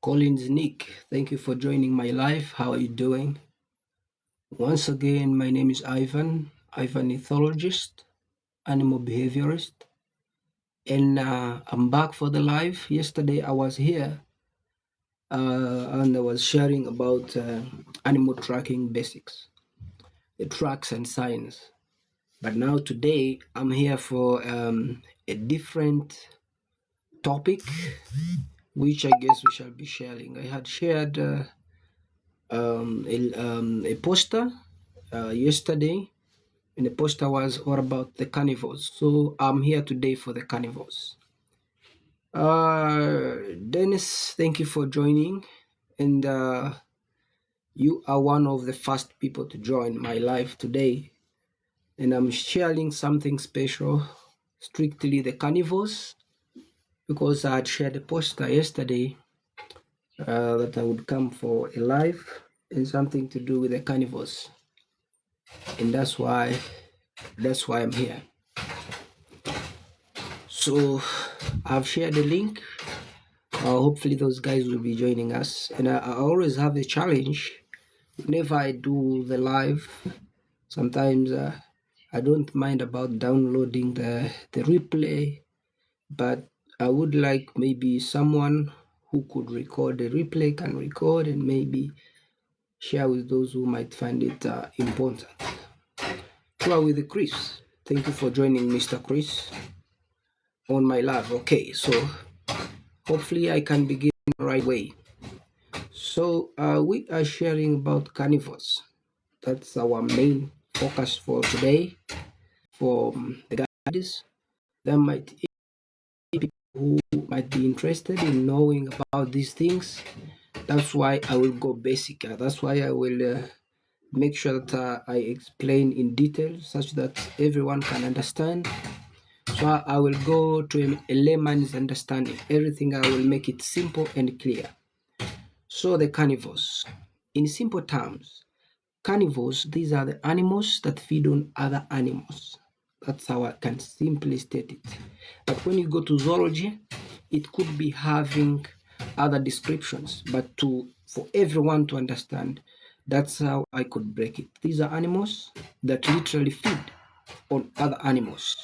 Collins Nick, thank you for joining my live. How are you doing? Once again, my name is Ivan ethologist, animal behaviorist, and I'm back for the live. Yesterday I was here and I was sharing about animal tracking basics, the tracks and signs. But now today I'm here for a different topic, which I guess we shall be sharing. I had shared a poster yesterday, and the poster was all about the carnivores. So I'm here today for the carnivores. Dennis, thank you for joining, and you are one of the first people to join my live today, and I'm sharing something special, strictly the carnivores, because I had shared a poster yesterday that I would come for a live and something to do with the carnivores, and that's why I'm here. So I've shared the link. Hopefully those guys will be joining us, and I always have a challenge whenever I do the live. Sometimes I don't mind about downloading the replay, but I would like maybe someone who could record the replay can record and maybe share with those who might find it important. You are with Chris. Thank you for joining, Mr. Chris, on my live. Okay, so hopefully I can begin the right way. So we are sharing about carnivores. That's our main focus for today. For the guys that might people who might be interested in knowing about these things, that's why I will go basic. That's why I will make sure that I explain in detail such that everyone can understand. So I will go to a layman's understanding. Everything I will make it simple and clear. So the carnivores, in simple terms, carnivores, these are the animals that feed on other animals. That's how I can simply state it. But when you go to zoology, it could be having other descriptions. But for everyone to understand, that's how I could break it. These are animals that literally feed on other animals.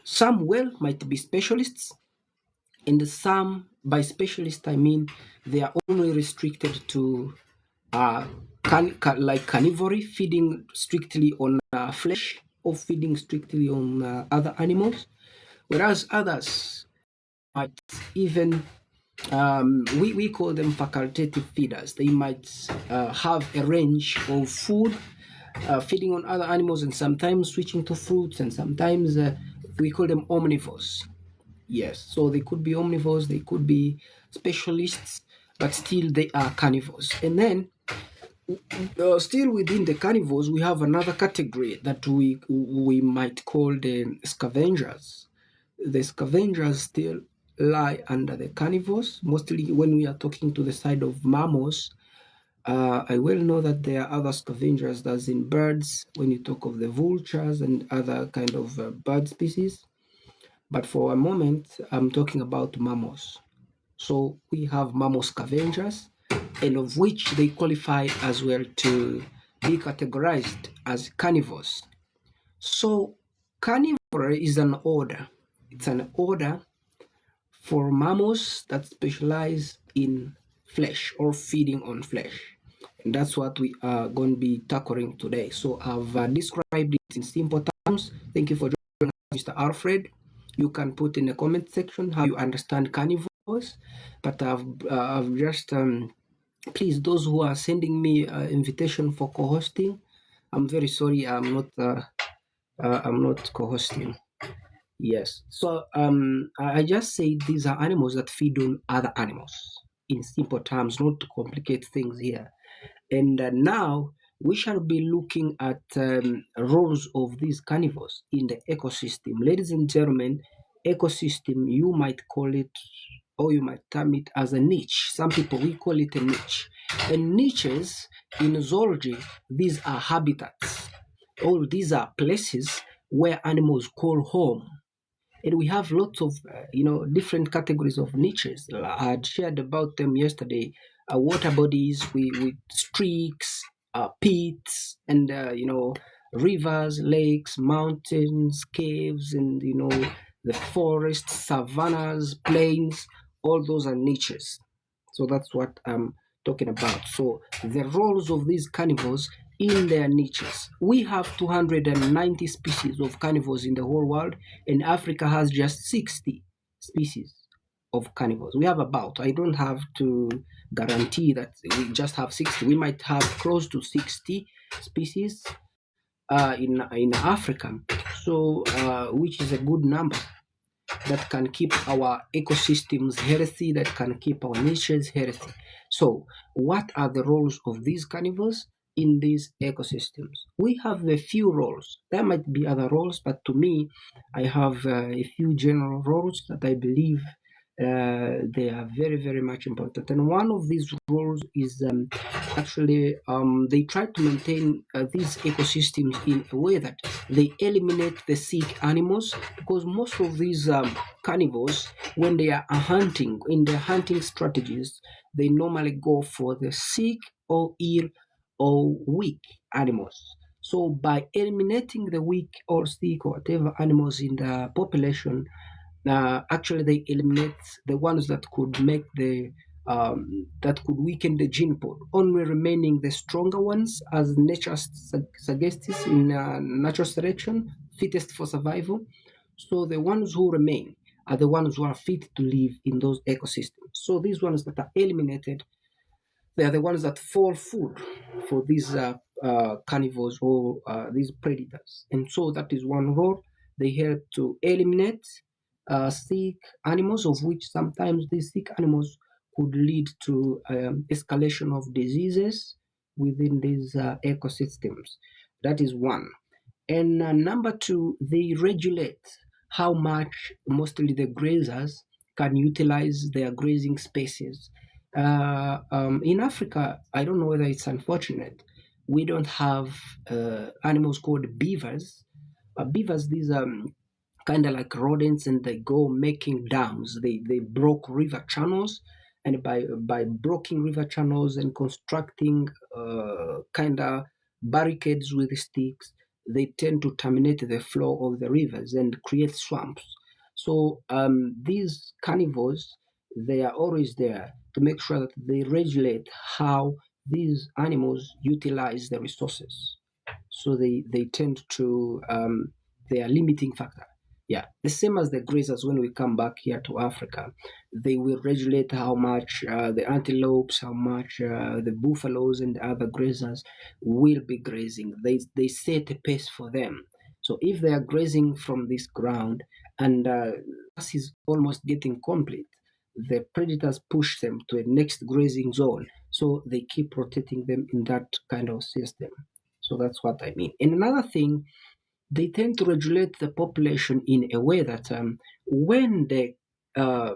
Some might be specialists, and some, by specialist I mean they are only restricted to like carnivory, feeding strictly on flesh or feeding strictly on other animals, whereas others might even we call them facultative feeders. They might have a range of food, feeding on other animals, and sometimes switching to fruits, and sometimes we call them omnivores. Yes, so they could be omnivores, they could be specialists, but still they are carnivores. And then still within the carnivores, we have another category that we might call the scavengers. The scavengers still lie under the carnivores, mostly when we are talking to the side of mammals. I well know that there are other scavengers, as in birds, when you talk of the vultures and other kind of bird species. But for a moment, I'm talking about mammals. So we have mammal scavengers, and of which they qualify as well to be categorized as carnivores. So carnivore is an order. It's an order for mammals that specialize in flesh or feeding on flesh. And that's what we are going to be tackling today. So I've described it in simple terms. Thank you for joining us, Mr. Alfred. You can put in the comment section how you understand carnivores. But I've just, please, those who are sending me invitation for co-hosting, I'm very sorry, I'm not co-hosting. Yes. So I just say these are animals that feed on other animals in simple terms, not to complicate things here. And now we shall be looking at roles of these carnivores in the ecosystem. Ladies and gentlemen, ecosystem, you might call it, or you might term it as a niche. Some people, we call it a niche. And niches in zoology, these are habitats. All these are places where animals call home. And we have lots of different categories of niches. I had shared about them yesterday. Water bodies with streaks, pits, and rivers, lakes, mountains, caves, and the forests, savannas, plains. All those are niches. So that's what I'm talking about. So the roles of these carnivores in their niches. We have 290 species of carnivores in the whole world, and Africa has just 60 species of carnivores. We have about, I don't have to guarantee that we just have 60. We might have close to 60 species in Africa, so which is a good number that can keep our ecosystems healthy, that can keep our niches healthy. So, what are the roles of these carnivores in these ecosystems? We have a few roles. There might be other roles, but to me, I have a few general roles that I believe they are very, very much important. And one of these roles is actually they try to maintain these ecosystems in a way that they eliminate the sick animals, because most of these carnivores, when they are hunting, in their hunting strategies, they normally go for the sick or ill or weak animals. So by eliminating the weak or sick or whatever animals in the population, actually they eliminate the ones that could make the that could weaken the gene pool, only remaining the stronger ones, as nature suggests in natural selection, fittest for survival. So the ones who remain are the ones who are fit to live in those ecosystems. So these ones that are eliminated, they are the ones that fall food for these carnivores or these predators. And so that is one role. They help to eliminate sick animals, of which sometimes these sick animals could lead to escalation of diseases within these ecosystems. That is one. And number two, they regulate how much mostly the grazers can utilize their grazing spaces. In Africa, I don't know whether it's unfortunate, we don't have animals called beavers. Beavers, these kind of like rodents, and they go making dams. They broke river channels, and by blocking river channels and constructing kind of barricades with sticks, they tend to terminate the flow of the rivers and create swamps. So these carnivores, they are always there to make sure that they regulate how these animals utilize the resources. So they tend to they are limiting factor. Yeah, the same as the grazers. When we come back here to Africa, they will regulate how much the antelopes, how much the buffaloes and the other grazers will be grazing. They set a pace for them. So if they are grazing from this ground and this is almost getting complete, the predators push them to a next grazing zone. So they keep rotating them in that kind of system. So that's what I mean. And another thing, they tend to regulate the population in a way that when the uh,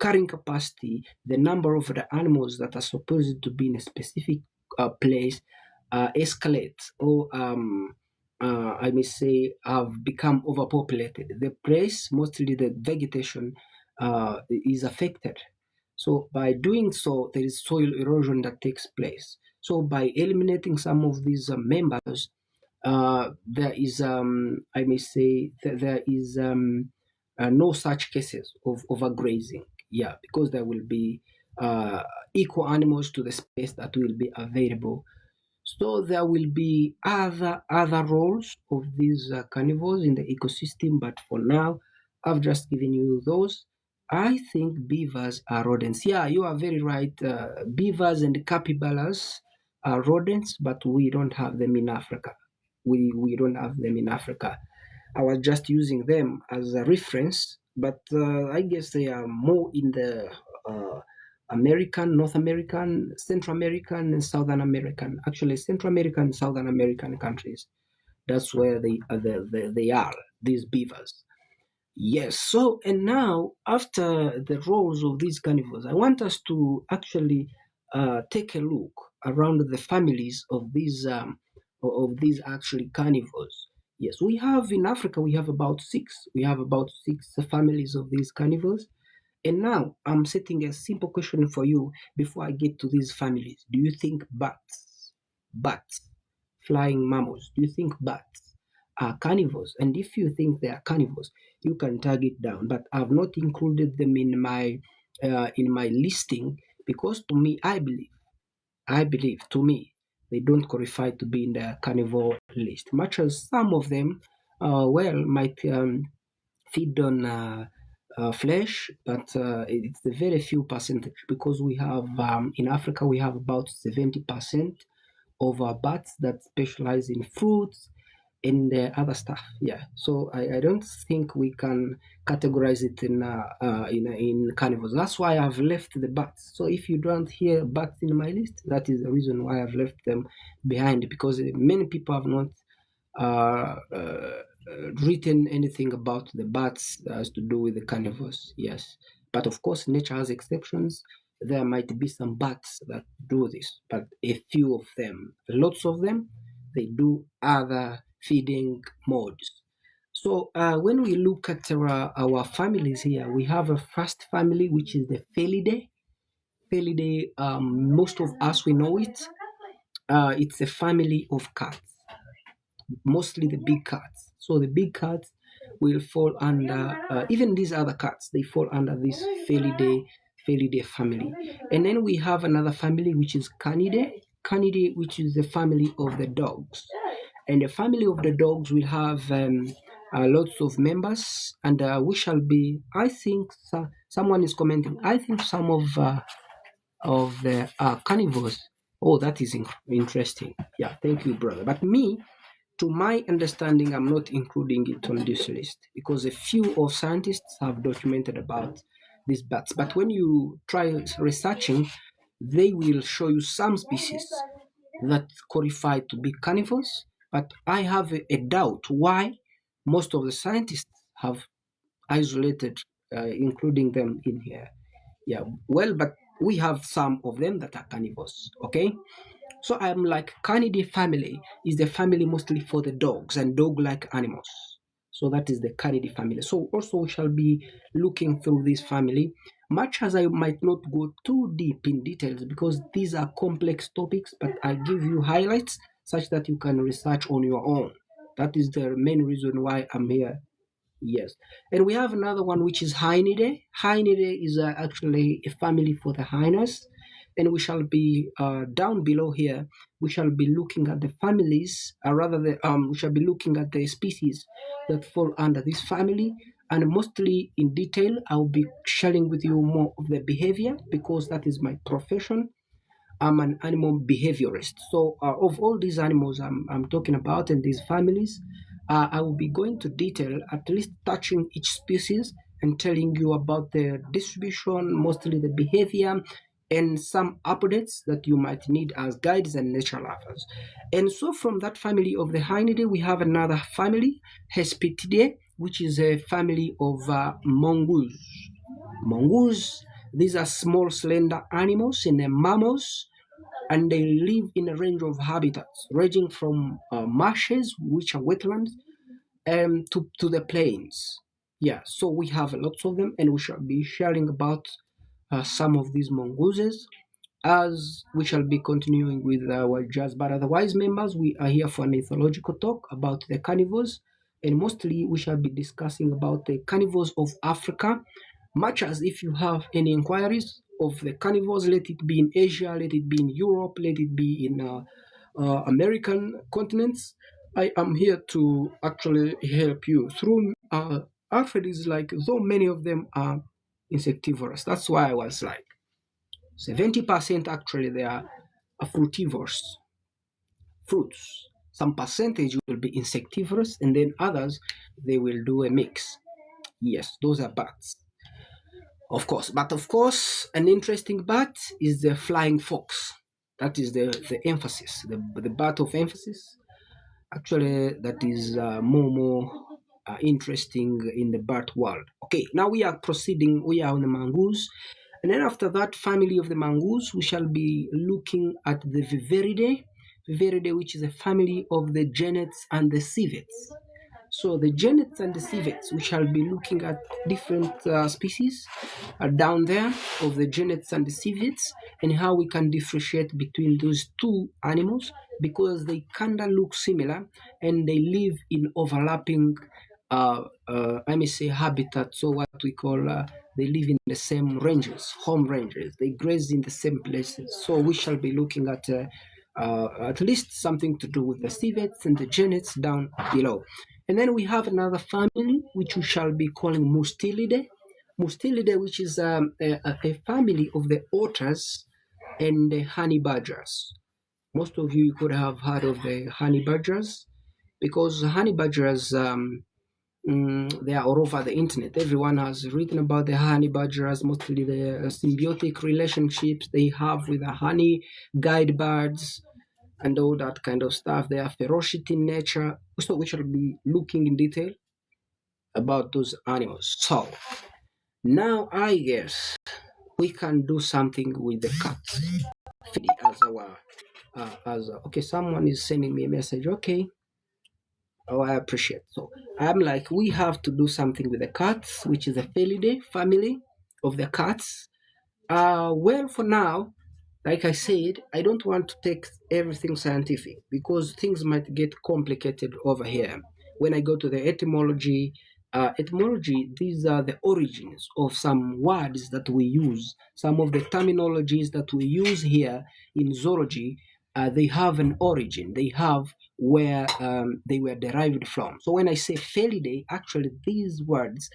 carrying capacity, the number of the animals that are supposed to be in a specific place escalates, or I may say have become overpopulated. The place, mostly the vegetation, is affected. So by doing so, there is soil erosion that takes place. So by eliminating some of these members, there is, I may say, there is no such cases of overgrazing. Yeah, because there will be equal animals to the space that will be available. So there will be other roles of these carnivores in the ecosystem, but for now, I've just given you those. I think beavers are rodents. Yeah, you are very right. Beavers and capybaras are rodents, but we don't have them in Africa. We don't have them in Africa. I was just using them as a reference, but I guess they are more in the American, North American, Central American, and Southern American. Actually, Central American, Southern American countries. That's where they are. These beavers. Yes. So, and now after the roles of these carnivores, I want us to actually take a look around the families of these actually carnivores. Yes, we have in Africa, we have about six. We have about six families of these carnivores. And now I'm setting a simple question for you before I get to these families. Do you think bats, flying mammals, do you think bats are carnivores? And if you think they are carnivores, you can tag it down. But I've not included them in my listing because to me, I believe to me, they don't qualify to be in the carnivore list. Much as some of them, might feed on flesh, but it's a very few percentage because we have in Africa we have about 70% of our bats that specialize in fruits and other stuff. Yeah, so I don't think we can categorize it in carnivores. That's why I've left the bats. So if you don't hear bats in my list, that is the reason why I've left them behind because many people have not written anything about the bats that has to do with the carnivores. Yes, but of course, nature has exceptions. There might be some bats that do this, but a few of them, lots of them, they do other feeding modes. So when we look at our families here, we have a first family which is the Felidae. Felidae, most of us we know it. It's a family of cats, mostly the big cats. So the big cats will fall under even these other cats. They fall under this Felidae family. And then we have another family which is Canidae. Canidae, which is the family of the dogs. And the family of the dogs will have lots of members, and we shall be. I think someone is commenting. I think some of the carnivores. Oh, that is interesting. Yeah, thank you, brother. But me, to my understanding, I'm not including it on this list because a few of scientists have documented about these bats. But when you try researching, they will show you some species that qualify to be carnivores. But I have a doubt why most of the scientists have isolated, including them in here. Yeah, well, but we have some of them that are carnivores. Okay, so I'm like Canidae family is the family mostly for the dogs and dog-like animals. So that is the Canidae family. So also we shall be looking through this family, much as I might not go too deep in details because these are complex topics, but I give you highlights such that you can research on your own. That is the main reason why I'm here. Yes. And we have another one which is Hyenidae. Hyenidae is actually a family for the hyenas. And we shall be down below here, we shall be looking at the families, we shall be looking at the species that fall under this family. And mostly in detail, I'll be sharing with you more of the behavior because that is my profession. I'm an animal behaviorist. So, of all these animals I'm talking about and these families, I will be going to detail, at least touching each species and telling you about the distribution, mostly the behavior, and some updates that you might need as guides and nature lovers. And so, from that family of the Hyenidae, we have another family, Hespitidae, which is a family of mongoose. Mongoose, these are small, slender animals and mammals, and they live in a range of habitats ranging from marshes, which are wetlands, to the plains. Yeah, so we have lots of them, and we shall be sharing about some of these mongooses as we shall be continuing with our jazz. But otherwise, members, we are here for an ethological talk about the carnivores, and mostly we shall be discussing about the carnivores of Africa. Much as if you have any inquiries of the carnivores, let it be in Asia, let it be in Europe, let it be in American continents, I am here to actually help you through. Alfred is like, though many of them are insectivorous. That's why I was like, 70% actually they are fruitivores, fruits. Some percentage will be insectivorous, and then others they will do a mix. Yes, those are bats, of course. But of course, an interesting bat is the flying fox. That is the emphasis, the bat of emphasis. Actually, that is more interesting in the bat world. Okay, now we are proceeding. We are on the mongoose. And then after that family of the mongoose, we shall be looking at the Viveridae. Viveridae, which is a family of the genets and the civets. So the genets and the civets, we shall be looking at different species down there of the genets and the civets, and how we can differentiate between those two animals because they kind of look similar and they live in overlapping, I may say, habitat. So what we call they live in the same ranges, home ranges. They graze in the same places. So we shall be looking at least something to do with the civets and the genets down below. And then we have another family which we shall be calling Mustelidae. Mustelidae, which is a family of the otters and the honey badgers. Most of you could have heard of the honey badgers because honey badgers, they are all over the internet. Everyone has written about the honey badgers, mostly the symbiotic relationships they have with the honey guide birds and all that kind of stuff. They are ferocious in nature. So we shall be looking in detail about those animals. So now I guess we can do something with the cats as our okay, someone is sending me a message. Okay, oh, I appreciate. So I'm like, we have to do something with the cats, which is a Felidae family of the cats. Well, for now, like I said, I don't want to take everything scientific because things might get complicated over here. When I go to the etymology, these are the origins of some words that we use. Some of the terminologies that we use here in zoology, they have an origin. They have where they were derived from. So when I say Felidae, actually these words,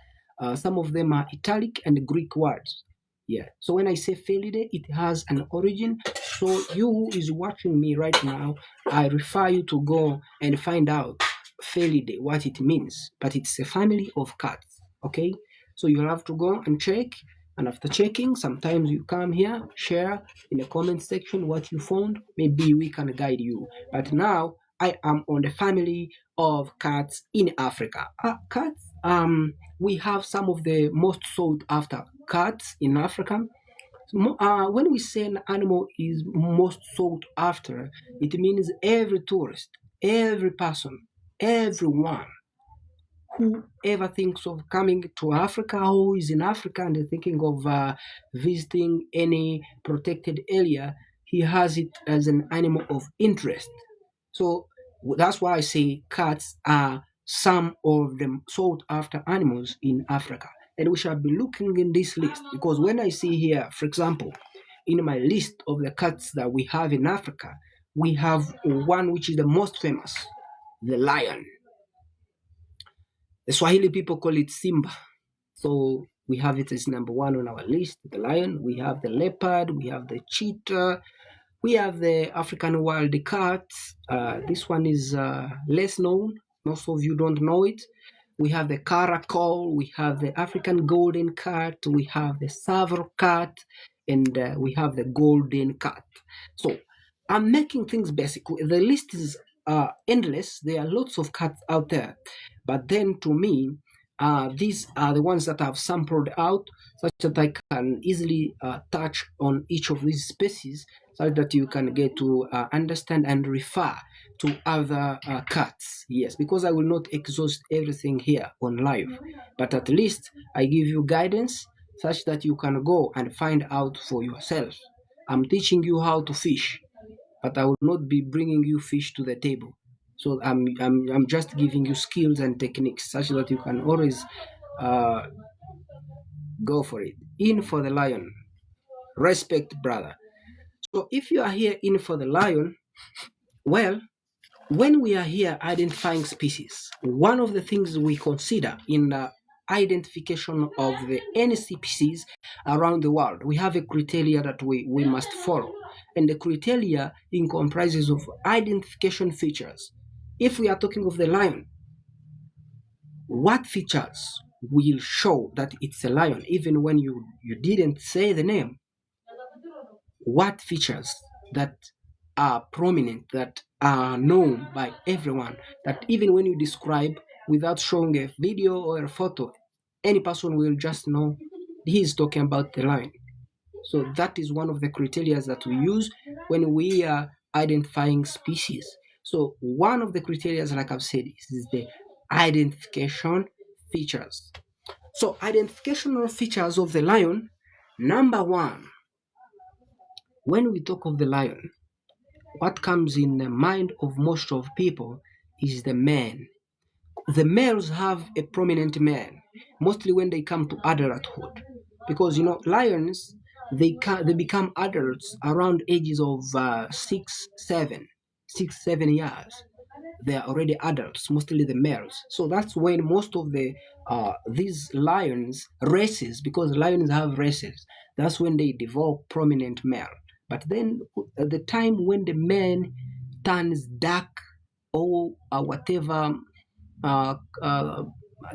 some of them are Italic and Greek words. Yeah. So when I say Felidae, it has an origin. So you who is watching me right now, I refer you to go and find out Felidae, what it means. But it's a family of cats. Okay. So you'll have to go and check. And after checking, sometimes you come here, share in the comment section what you found. Maybe we can guide you. But now I am on the family of cats in Africa. Cats, we have some of the most sought after cats in Africa. When we say an animal is most sought after, it means every tourist, every person, everyone who ever thinks of coming to Africa, who is in Africa and thinking of visiting any protected area, he has it as an animal of interest. So that's why I say cats are some of the sought after animals in Africa. And we shall be looking in this list because when I see here, for example, in my list of the cats that we have in Africa, we have one which is the most famous, the lion. The Swahili people call it Simba. So we have it as number one on our list, the lion. We have the leopard, we have the cheetah, we have the African wild cat. This one is less known. Most of you don't know it. We have the caracal, we have the African golden cat, we have the Savor cat, and we have the golden cat. So I'm making things basic. The list is endless. There are lots of cats out there. But then to me, these are the ones that I've sampled out such that I can easily touch on each of these species so that you can get to understand and refer to other cats. Yes, because I will not exhaust everything here on live, but at least I give you guidance such that you can go and find out for yourself. I'm teaching you how to fish, but I will not be bringing you fish to the table. So I'm just giving you skills and techniques such that you can always uh, go for it. In for the lion. Respect, brother. So if you are here in for the lion, well, when we are here identifying species, one of the things we consider in the identification of the any species around the world, we have a criteria that we must follow. And the criteria in comprises of identification features. If we are talking of the lion, what features will show that it's a lion even when you didn't say the name? What features that are prominent, that are known by everyone, that even when you describe without showing a video or a photo, any person will just know he's talking about the lion. So that is one of the criteria that we use when we are identifying species. So one of the criteria, like I've said, is the identification features. So, identificational features of the lion. Number one, when we talk of the lion, what comes in the mind of most of people is the man. The males have a prominent man, mostly when they come to adulthood, because lions they become adults around ages of 6, 7 years. They are already adults, mostly the males. So that's when most of the these lions races, because lions have races. That's when they develop prominent male. But then at the time when the man turns dark or whatever uh, uh,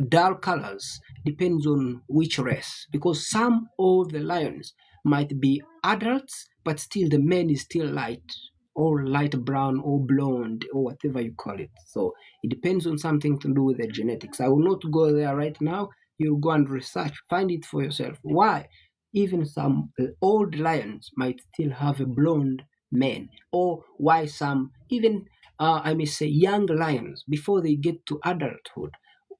dull colors, depends on which race, because some of the lions might be adults but still the mane is still light, or light brown or blonde or whatever you call it. So it depends on something to do with the genetics. I will not go there right now. You'll go and research, find it for yourself why even some old lions might still have a blonde mane, or why some even I may say young lions, before they get to adulthood,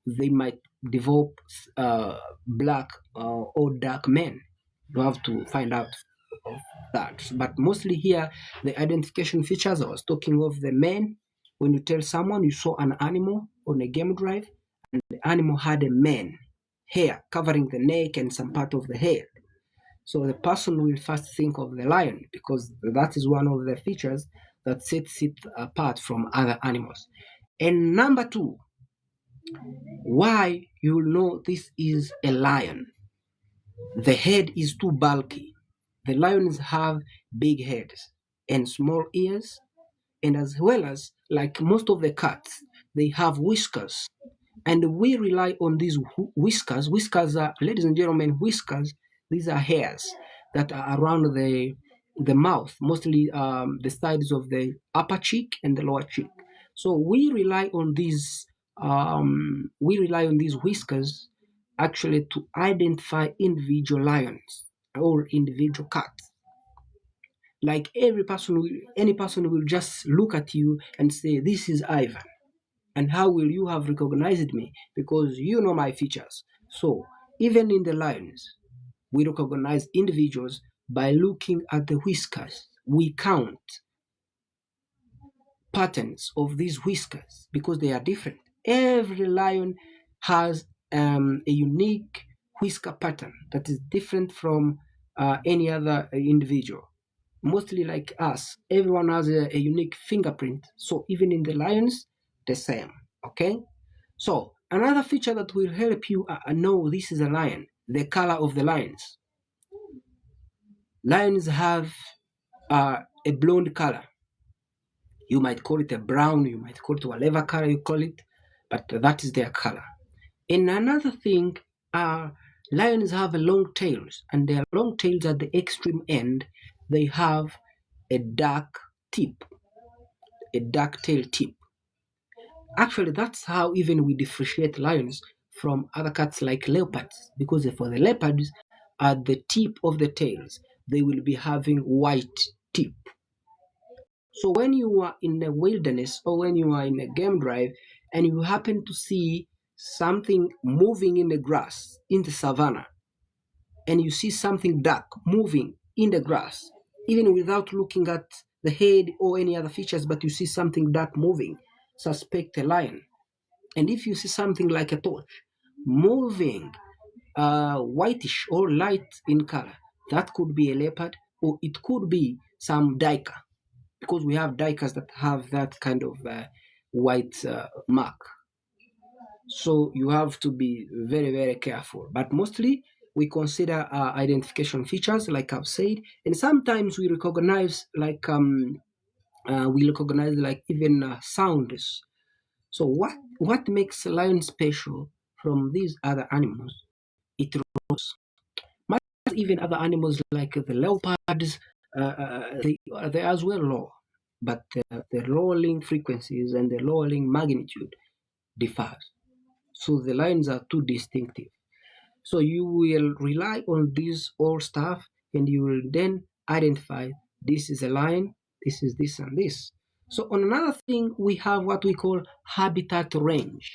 they might develop black or dark men. You have to find out of that. But mostly here, the identification features, I was talking of the men. When you tell someone you saw an animal on a game drive, and the animal had a mane, hair covering the neck and some part of the head. So the person will first think of the lion, because that is one of the features that sets it apart from other animals. And number two, why you will know this is a lion. The head is too bulky. The lions have big heads and small ears, and as well as, like most of the cats, they have whiskers. And we rely on these whiskers. Whiskers are, ladies and gentlemen, whiskers. These are hairs that are around the mouth, mostly the sides of the upper cheek and the lower cheek. So we rely on these. We rely on these whiskers actually to identify individual lions or individual cats. Like any person will just look at you and say, "This is Ivan." And how will you have recognized me? Because you know my features. So even in the lions, we recognize individuals by looking at the whiskers. We count patterns of these whiskers because they are different. Every lion has a unique whisker pattern that is different from any other individual. Mostly like us, everyone has a unique fingerprint. So even in the lions, the same. Okay. So another feature that will help you know this is a lion, the color of the lions. Lions have a blonde color. You might call it a brown, you might call it whatever color you call it, but that is their color. And another thing, uh, lions have long tails, and their long tails at the extreme end, they have a dark tip, a dark tail tip. Actually, that's how even we differentiate lions from other cats like leopards, because for the leopards, at the tip of the tails, they will be having white tip. So when you are in the wilderness or when you are in a game drive and you happen to see something moving in the grass in the savannah, and you see something dark moving in the grass, even without looking at the head or any other features, but you see something dark moving, suspect a lion. And if you see something like a torch moving whitish or light in color, that could be a leopard or it could be some duiker, because we have duikers that have that kind of white mark. So you have to be very, very careful. But mostly we consider identification features, like I've said, and sometimes we recognize like even sounds. So what makes a lion special from these other animals? It roars. Much as even other animals like the leopards, they as well roar, but the roaring frequencies and the roaring magnitude differs. So the lines are too distinctive. So you will rely on this all stuff, and you will then identify this is a line, this is this and this. So on another thing, we have what we call habitat range.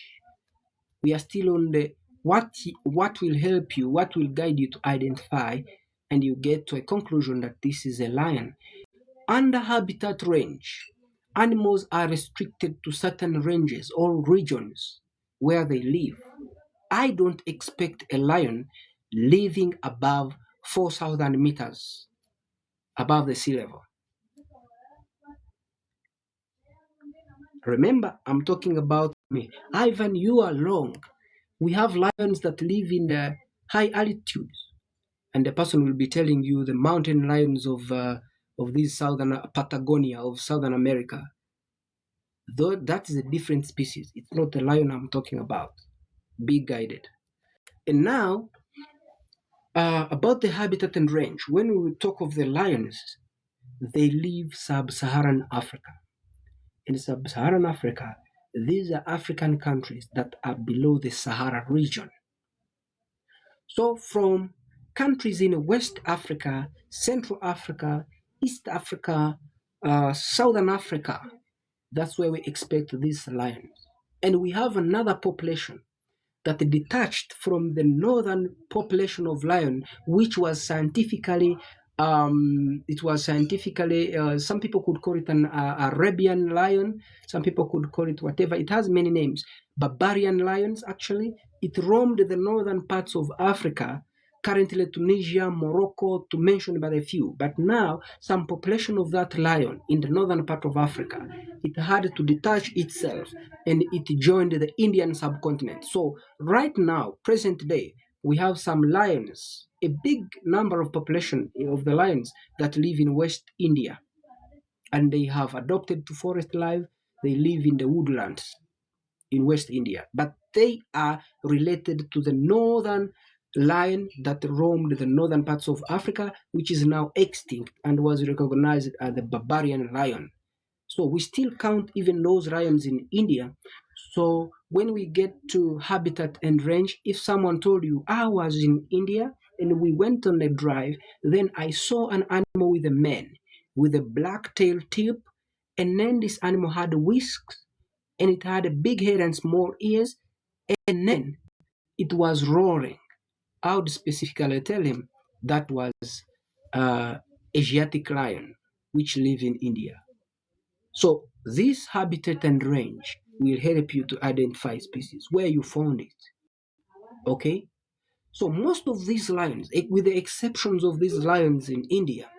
We are still on the what will help you, what will guide you to identify, and you get to a conclusion that this is a lion. Under habitat range, animals are restricted to certain ranges or regions where they live. I don't expect a lion living above 4,000 meters above the sea level. Remember, I'm talking about me. Ivan, you are wrong. We have lions that live in the high altitudes, and the person will be telling you the mountain lions of this southern Patagonia of Southern America. Though that is a different species. It's not the lion I'm talking about. Be guided. And now, about the habitat and range. When we talk of the lions, they live sub-Saharan Africa. In sub-Saharan Africa, these are African countries that are below the Sahara region. So from countries in West Africa, Central Africa, East Africa, Southern Africa, that's where we expect these lions. And we have another population that detached from the northern population of lion, which was scientifically, some people could call it an Arabian lion, some people could call it whatever. It has many names. Barbarian lions, actually. It roamed the northern parts of Africa, currently Tunisia, Morocco, to mention but a few. But now, some population of that lion in the northern part of Africa, it had to detach itself and it joined the Indian subcontinent. So right now, present day, we have some lions, a big number of population of the lions that live in West India, and they have adopted to forest life. They live in the woodlands in West India, but they are related to the northern lion that roamed the northern parts of Africa, which is now extinct and was recognized as the barbarian lion. So we still count even those lions in India. So when we get to habitat and range, if someone told you I was in India and we went on a drive, then I saw an animal with a mane, with a black tail tip, and then this animal had whisks and it had a big head and small ears, and then it was roaring. I would specifically tell him that was uh, Asiatic lion, which live in India. So this habitat and range will help you to identify species where you found it. Okay? So most of these lions, with the exceptions of these lions in India,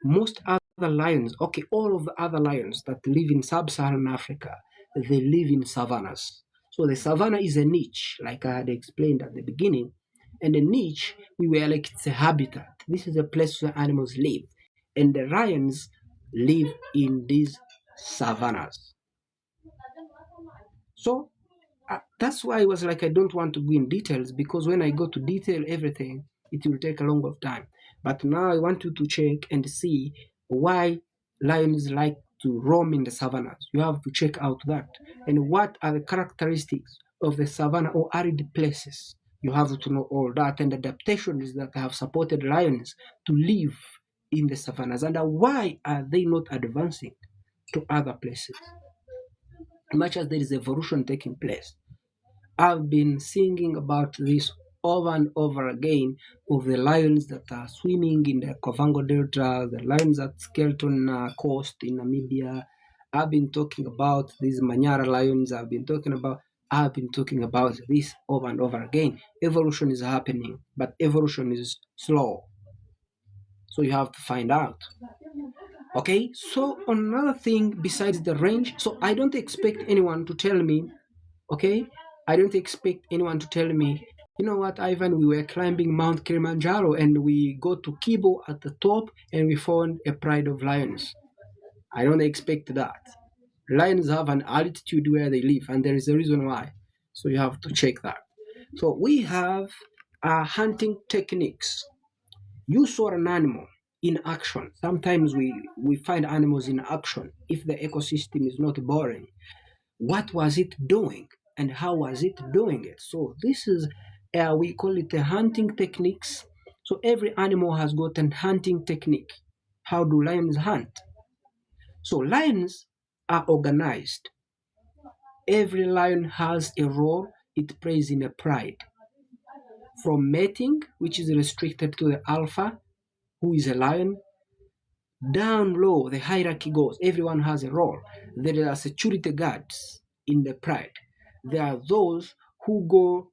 most other lions, okay, all of the other lions that live in sub-Saharan Africa, they live in savannas. So the savanna is a niche, like I had explained at the beginning. And the niche, we were like it's a habitat. This is a place where animals live. And the lions live in these savannas. So that's why I was like, I don't want to go in details because when I go to detail everything, it will take a long of time. But now I want you to check and see why lions like to roam in the savannas. You have to check out that. And what are the characteristics of the savanna or arid places? You have to know all that and adaptations that have supported lions to live in the savannas. And why are they not advancing to other places? Much as there is evolution taking place. I've been singing about this over and over again of the lions that are swimming in the Kovango Delta, the lions at Skelton Coast in Namibia. I've been talking about these Manyara lions. I've been talking about this over and over again. Evolution is happening, but evolution is slow. So you have to find out. Okay, so another thing besides the range, so I don't expect anyone to tell me, okay, I don't expect anyone to tell me, you know what, Ivan, we were climbing Mount Kilimanjaro and we go to Kibo at the top and we found a pride of lions. I don't expect that. Lions have an altitude where they live, and there is a reason why. So you have to check that. So we have hunting techniques. You saw an animal in action. Sometimes we find animals in action if the ecosystem is not boring. What was it doing and how was it doing it? So this is, we call it the hunting techniques. So every animal has got a hunting technique. How do lions hunt? So lions are organized. Every lion has a role it preys in a pride. From mating, which is restricted to the alpha, who is a lion, down low, the hierarchy goes. Everyone has a role. There are security guards in the pride. There are those who go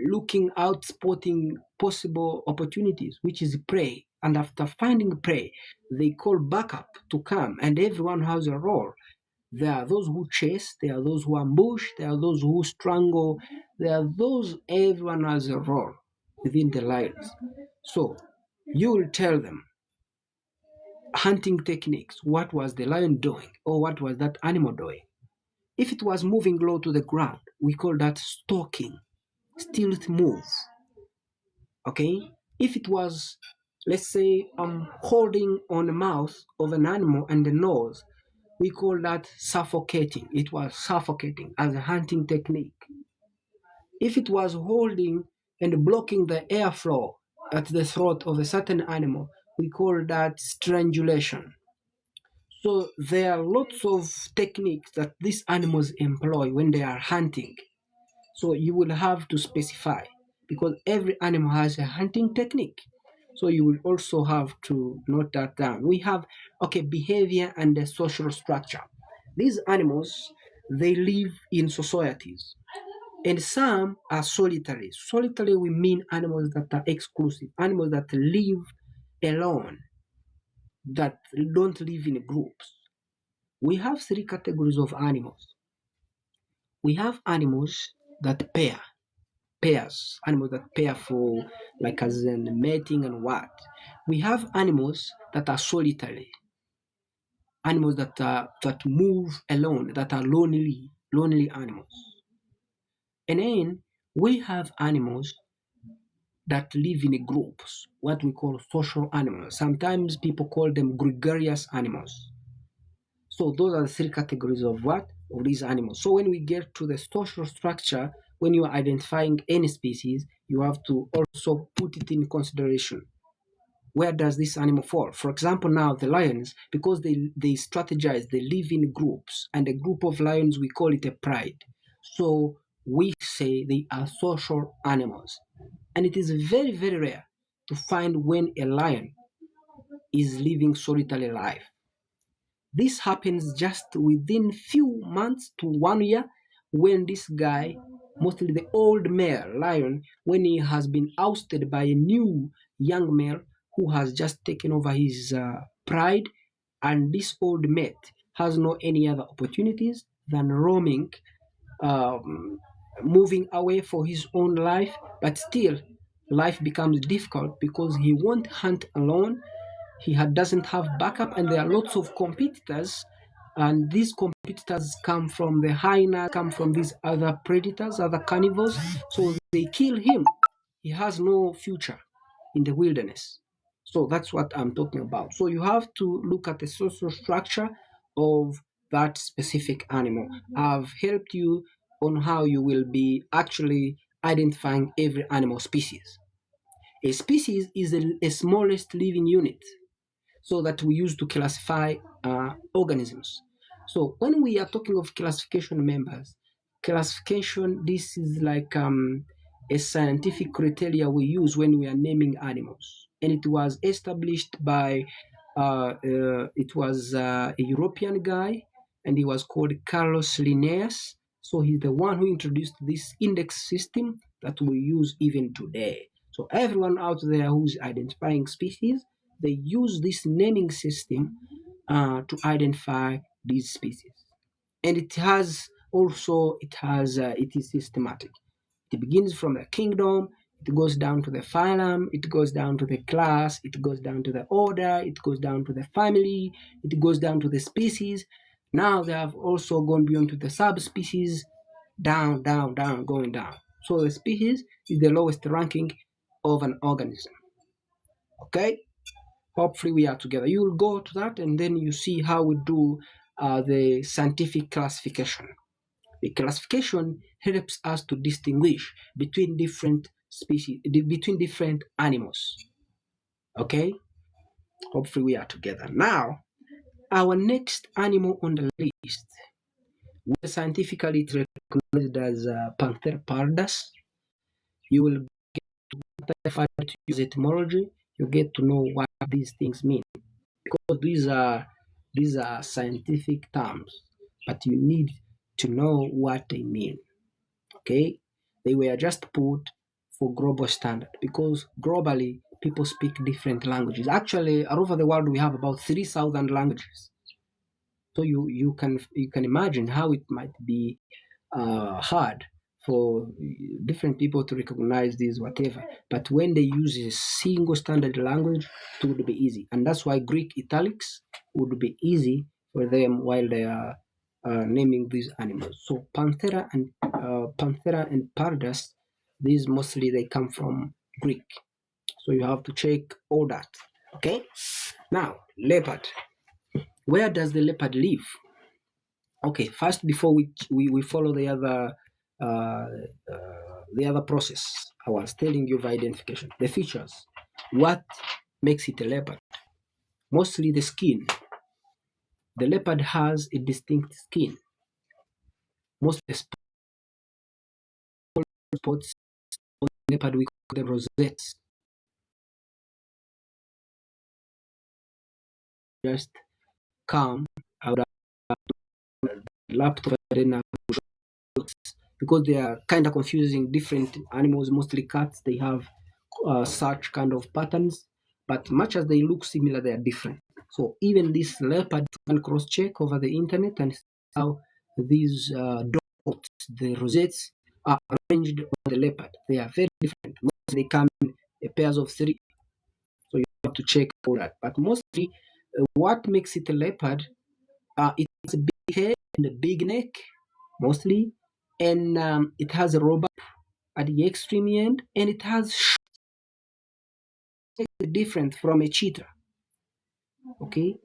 looking out, spotting possible opportunities, which is prey. And after finding prey, they call backup to come, and everyone has a role. There are those who chase, there are those who ambush, there are those who strangle, there are those, everyone has a role within the lions. So you will tell them hunting techniques. What was the lion doing, or what was that animal doing? If it was moving low to the ground, we call that stalking, stealth move. Okay? If it was, let's say, holding on the mouth of an animal and the nose, we call that suffocating. It was suffocating as a hunting technique. If it was holding and blocking the airflow at the throat of a certain animal, we call that strangulation. So there are lots of techniques that these animals employ when they are hunting. So you will have to specify, because every animal has a hunting technique. So you will also have to note that down. We have, okay, behavior and the social structure. These animals, they live in societies, and some are solitary. Solitary, we mean animals that are exclusive, animals that live alone, that don't live in groups. We have three categories of animals. We have animals that pairs, animals that pair for, like, as in mating and what. We have animals that are solitary, animals that move alone, that are lonely animals. And then we have animals that live in groups, what we call social animals. Sometimes people call them gregarious animals. So those are the three categories of what? Of these animals. So when we get to the social structure, when you are identifying any species, you have to also put it in consideration. Where does this animal fall? For example, now the lions, because they strategize, they live in groups, and a group of lions, we call it a pride. So we say they are social animals. And it is very, very rare to find when a lion is living solitary life. This happens just within few months to 1 year, when this guy, mostly the old male lion, when he has been ousted by a new young male who has just taken over his pride, and this old mate has no any other opportunities than roaming, um, moving away for his own life, but still life becomes difficult because he won't hunt alone. Doesn't have backup, and there are lots of competitors, and these competitors come from the hyenas, come from these other predators, other carnivores, so they kill him. He has no future in the wilderness. So that's what I'm talking about. So you have to look at the social structure of that specific animal. I've helped you on how you will be actually identifying every animal species. A species is a smallest living unit, so that we use to classify organisms. So when we are talking of classification members, classification, this is like a scientific criteria we use when we are naming animals, and it was established by it was a European guy, and he was called Carlos Linnaeus. So he's the one who introduced this index system that we use even today. So everyone out there who's identifying species, they use this naming system to identify these species, and it is systematic. It begins from the kingdom, it goes down to the phylum, it goes down to the class, it goes down to the order, it goes down to the family, it goes down to the species. Now they have also gone beyond to the subspecies, down, down, down, going down. So the species is the lowest ranking of an organism. Okay? Hopefully we are together. You will go to that, and then you see how we do the scientific classification. The classification helps us to distinguish between different species, between different animals. Okay? Hopefully we are together. Now, our next animal on the list, where scientifically it's recognized as Panthera pardus. You will get to use etymology. You get to know what these things mean, because these are scientific terms, but you need to know what they mean. Okay, they were just put for global standard because globally people speak different languages. Actually, all over the world we have about 3,000 languages. So you can imagine how it might be hard for different people to recognize this whatever. But when they use a single standard language, it would be easy, and that's why Greek italics would be easy for them while they are naming these animals. So Panthera and Pardus, these mostly they come from Greek. So you have to check all that. Okay. Now leopard. Where does the leopard live? Okay, first before we follow uh, the other process I was telling you of identification, the features. What makes it a leopard? Mostly the skin. The leopard has a distinct skin. Most of the spots on the leopard we call the rosettes. Just come out of the laptop and then because they are kind of confusing. Different animals, mostly cats, they have such kind of patterns, but much as they look similar, they are different. So even this leopard can cross check over the internet and see how these dots, the rosettes, are arranged on the leopard. They are very different. Mostly they come in pairs of three, so you have to check all that. But mostly, what makes it a leopard? It's a big head and a big neck, mostly, and it has a robot at the extreme end, and it has different from a cheetah. Okay,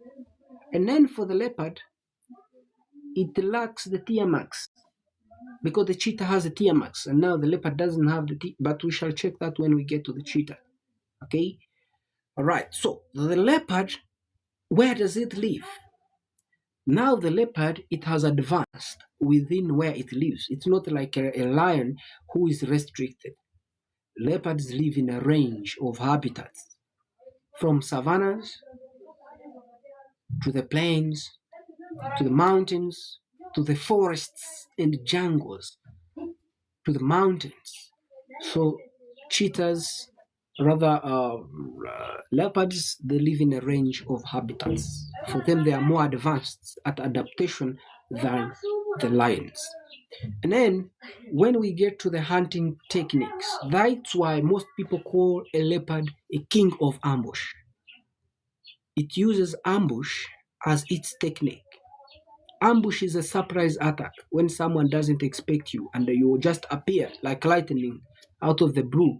and then for the leopard, it lacks the tear marks because the cheetah has a tear marks, and now the leopard doesn't have the tear. But we shall check that when we get to the cheetah. Okay, all right. So the leopard, where does it live? Now the leopard, it has advanced within where it lives. It's not like a lion who is restricted. Leopards live in a range of habitats, from savannas to the plains, to the mountains, to the forests and jungles, to the mountains. So cheetahs, rather leopards, they live in a range of habitats. For them, they are more advanced at adaptation than the lions. And then when we get to the hunting techniques, that's why most people call a leopard a king of ambush. It uses ambush as its technique. Ambush is a surprise attack when someone doesn't expect you and you just appear like lightning out of the blue,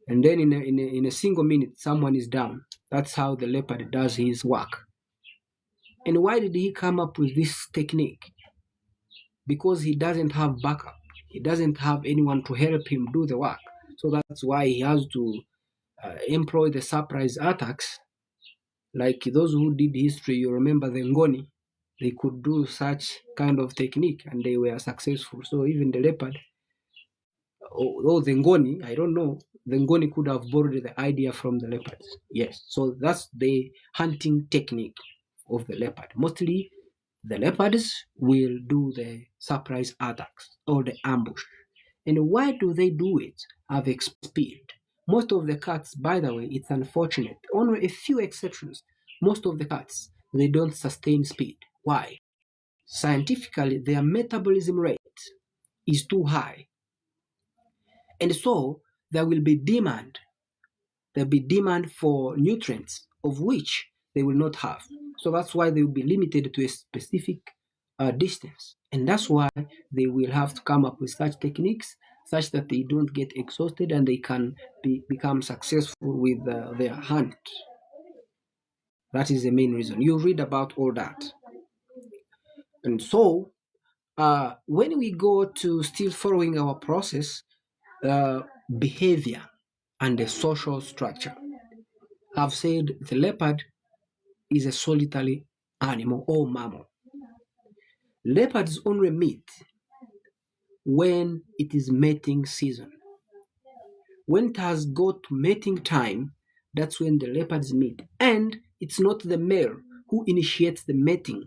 and then in a single minute someone is down. That's how the leopard does his work. And why did he come up with this technique? Because he doesn't have backup. He doesn't have anyone to help him do the work. So that's why he has to employ the surprise attacks. Like those who did history, you remember the Ngoni, they could do such kind of technique and they were successful. So even the leopard, or the Ngoni, I don't know, the Ngoni could have borrowed the idea from the leopards. Yes, so that's the hunting technique of the leopard. Mostly the leopards will do the surprise attacks or the ambush. And why do they do it? Have speed. Most of the cats, by the way, it's unfortunate. Only a few exceptions. Most of the cats, they don't sustain speed. Why? Scientifically, their metabolism rate is too high. And so there will be demand. There'll be demand for nutrients of which they will not have. So that's why they will be limited to a specific distance. And that's why they will have to come up with such techniques such that they don't get exhausted and they can become successful with their hunt. That is the main reason. You read about all that. And so when we go to still following our process, behavior and the social structure. I've said the leopard is a solitary animal or mammal. Leopards only meet when it is mating season. When it has got mating time, that's when the leopards meet. And it's not the male who initiates the mating,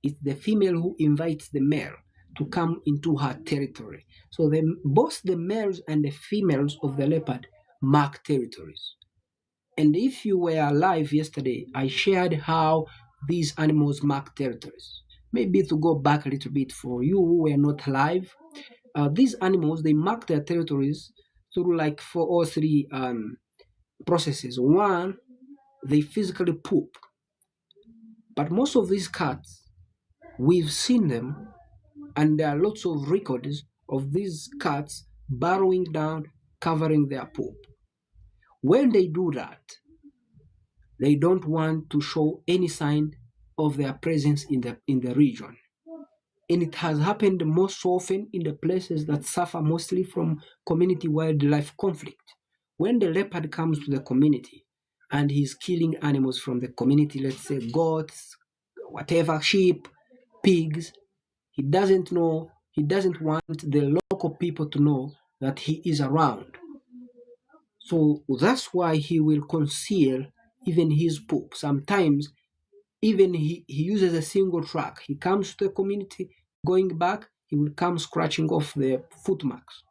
it's the female who invites the male to come into her territory. So both the males and the females of the leopard mark territories. And if you were alive yesterday, I shared how these animals mark territories. Maybe to go back a little bit for you who were not alive, these animals they mark their territories through like 4 or 3 processes. One, they physically poop, but most of these cats, we've seen them, and there are lots of records of these cats burrowing down, covering their poop. When they do that, they don't want to show any sign of their presence in the region. And it has happened most often in the places that suffer mostly from community wildlife conflict. When the leopard comes to the community and he's killing animals from the community, let's say goats, whatever, sheep, pigs, he doesn't want the local people to know that he is around. So that's why he will conceal even his poop. Sometimes even he uses a single track. He comes to the community, going back, he will come scratching off the footmarks.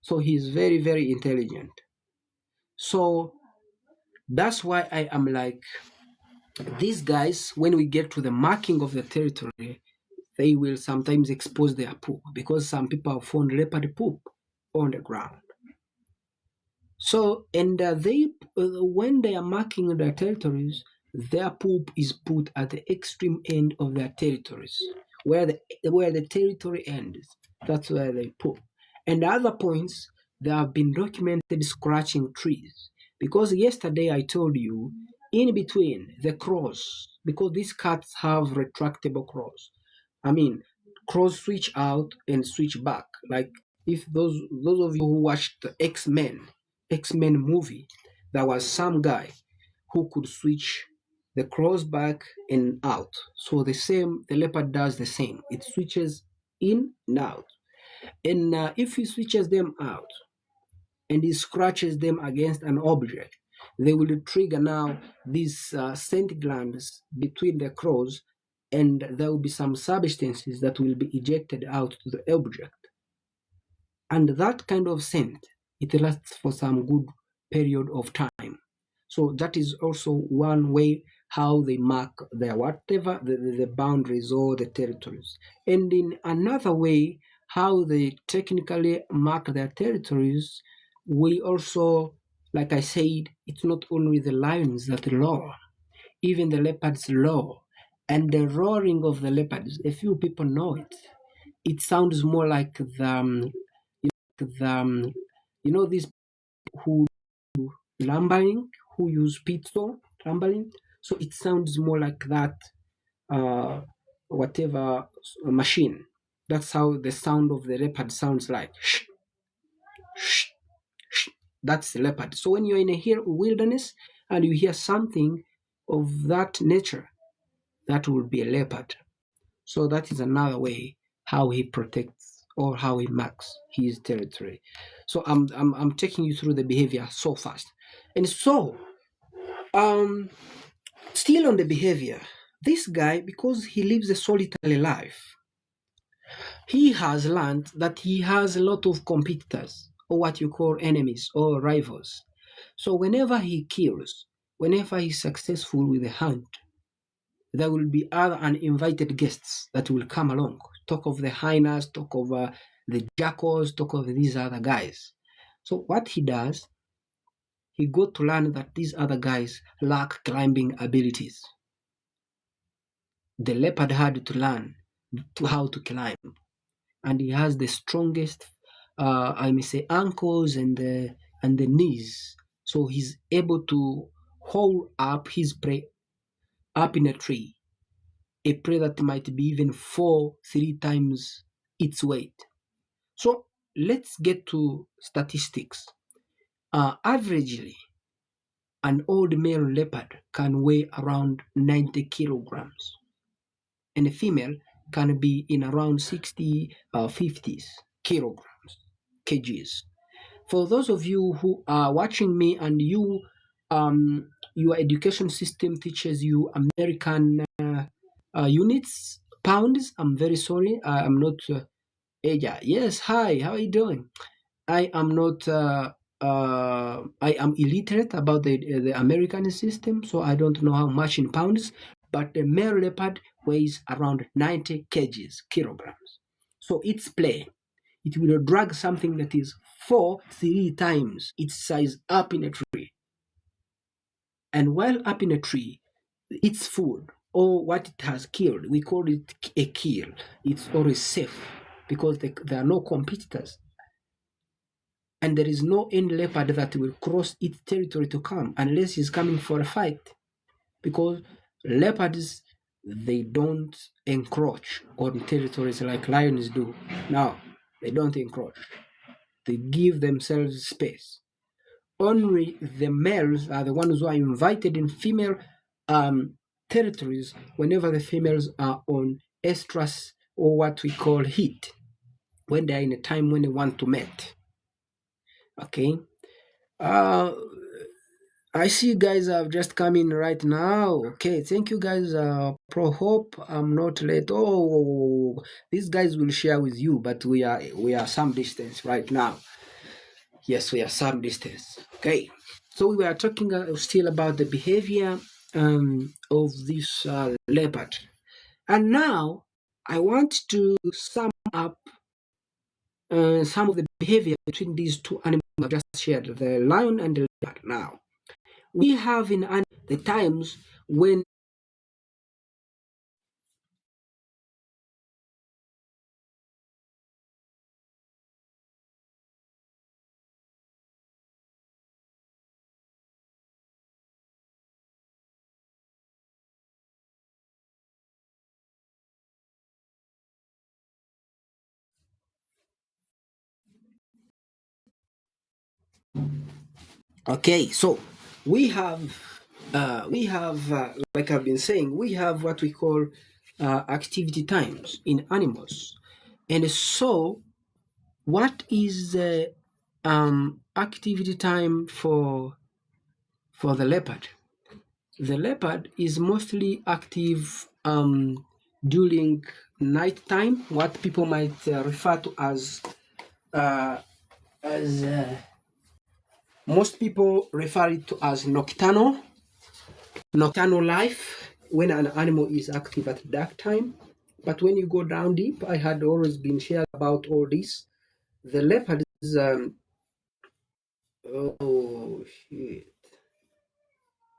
So he's very, very intelligent. So that's why I am like, these guys, when we get to the marking of the territory, they will sometimes expose their poop because some people have found leopard poop on the ground. So, and when they are marking their territories, their poop is put at the extreme end of their territories, where the territory ends. That's where they poop. And other points, there have been documented scratching trees. Because yesterday I told you, in between the crows, because these cats have retractable crows. I mean, crows switch out and switch back. Like if those of you who watched the X Men movie, there was some guy who could switch the crows back and out. So the leopard does the same. It switches in and out. And if he switches them out and he scratches them against an object, they will trigger now these scent glands between the crows, and there will be some substances that will be ejected out to the object. And that kind of scent, it lasts for some good period of time. So that is also one way how they mark their whatever the boundaries or the territories. And in another way, how they technically mark their territories, we also, like I said, it's not only the lions that roar, even the leopards roar. And the roaring of the leopards, a few people know it. It sounds more like the these who lumbering, who use pistol lumbering. So it sounds more like that, uh, whatever machine. That's how the sound of the leopard sounds like. Shh, shh, shh. That's the leopard. So when you're in a wilderness and you hear something of that nature, that will be a leopard. So that is another way how he protects or how he marks his territory. So I'm taking you through the behavior so fast. And so um still on the behavior, this guy, because he lives a solitary life, he has learned that he has a lot of competitors, or what you call enemies or rivals. So whenever he kills, whenever he's successful with a hunt, there will be other uninvited guests that will come along. Talk of the hyenas, talk of the jackals, talk of these other guys. So what he does, he got to learn that these other guys lack climbing abilities. The leopard had to learn how to climb, and he has the strongest, I may say, ankles and the knees. So he's able to hold up his prey up in a tree, a prey that might be even 3 times its weight. So let's get to statistics. Averagely, an old male leopard can weigh around 90 kilograms. and a female can be in around 60 50s kilograms, kgs. For those of you who are watching me and your education system teaches you American units, pounds, I'm very sorry. I'm not. Yeah, yes, hi, how are you doing? I am not. I am illiterate about the American system, so I don't know how much in pounds. But the male leopard weighs around 90 kgs, kilograms. So its play, it will drag something that is 3 times its size up in a tree. And while up in a tree, its food or what it has killed, we call it a kill. It's always safe because there are no competitors. And there is no any leopard that will cross its territory to come unless he's coming for a fight. Because leopards, they don't encroach on territories like lions do. No, they don't encroach. They give themselves space. Only the males are the ones who are invited in female territories whenever the females are on estrus or what we call heat, when they are in a time when they want to mate. Okay. Uh, I see you guys have just come in right now. Okay, thank you guys. Pro hope I'm not late. Oh, these guys will share with you, but we are some distance right now. Yes, we are some distance. Okay, so we were talking still about the behavior of this leopard, and now I want to sum up some of the behavior between these two animals I just shared, the lion and the leopard. Now we have in the times when okay, so we have like I've been saying, we have what we call activity times in animals, and so what is the activity time for the leopard? The leopard is mostly active during nighttime, what people might refer to uh, as most people refer it to as nocturnal life, when an animal is active at dark time. But when you go down deep, I had always been shared about all this. The leopard is oh shit!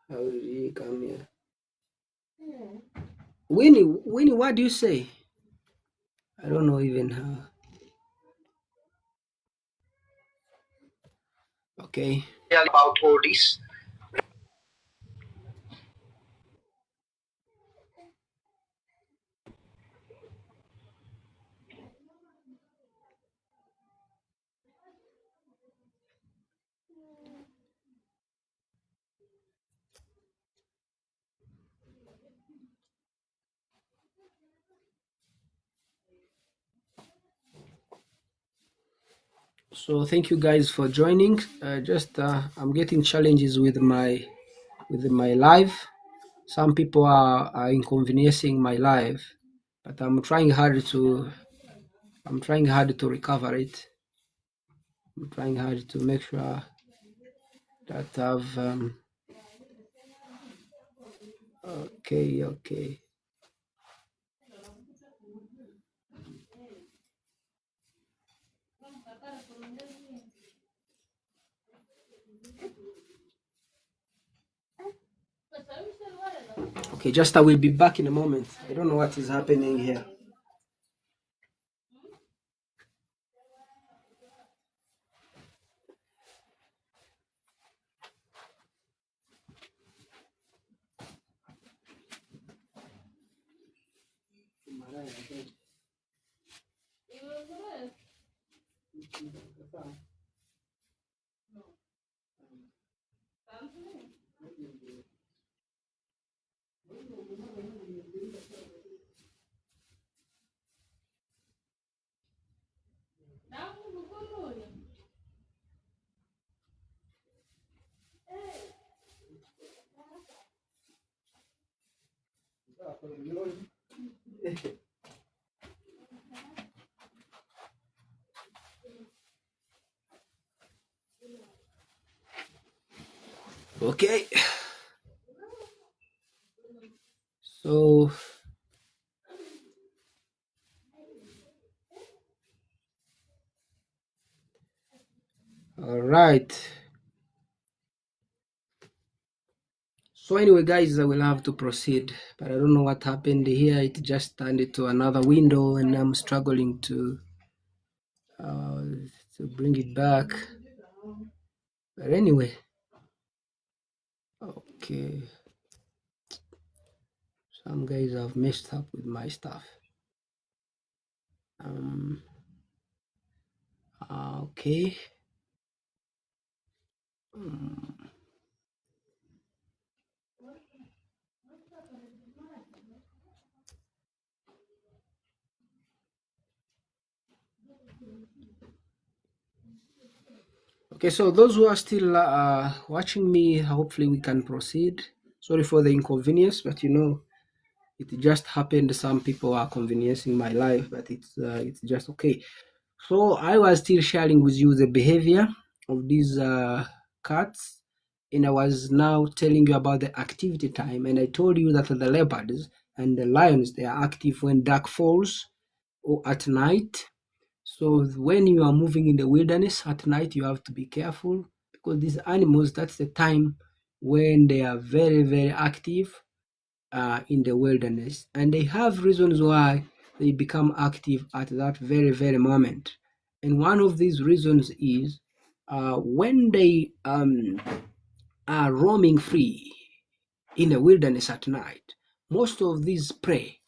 How did he come here? Winnie, what do you say? I don't know even how. Okay. About all this. So thank you guys for joining. Just I'm getting challenges with my live. Some people are inconveniencing my live, but I'm trying hard to recover it. I'm trying hard to make sure that I've okay. Okay, just I will be back in a moment. I don't know what is happening here. Okay, so all right. So anyway, guys, I will have to proceed, but I don't know what happened here. It just turned into another window, and I'm struggling uh, to bring it back. But anyway, okay. Some guys have messed up with my stuff. Um, okay. Um, okay, so those who are still watching me, hopefully we can proceed. Sorry for the inconvenience, but you know, it just happened. Some people are conveniencing my life, but it's just okay. So I was still sharing with you the behavior of these cats, and I was now telling you about the activity time, and I told you that the leopards and the lions, they are active when dark falls or at night. So when you are moving in the wilderness at night, you have to be careful because these animals, that's the time when they are very, very active in the wilderness, and they have reasons why they become active at that very, very moment. And one of these reasons is when they are roaming free in the wilderness at night, most of these prey,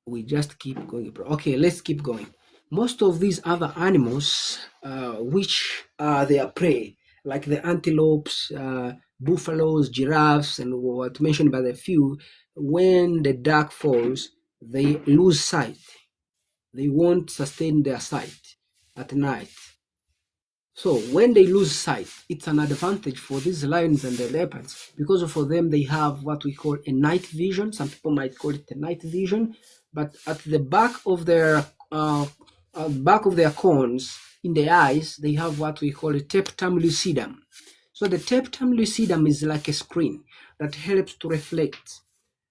we just keep going. Okay, let's keep going. Most of these other animals, which are their prey, like the antelopes, buffaloes, giraffes, and what mentioned by the few, when the dark falls, they lose sight. They won't sustain their sight at night. So when they lose sight, it's an advantage for these lions and the leopards because for them they have what we call a night vision. Some people might call it a night vision, but at the back of their corns, in the eyes, they have what we call a tapetum lucidum. So the tapetum lucidum is like a screen that helps to reflect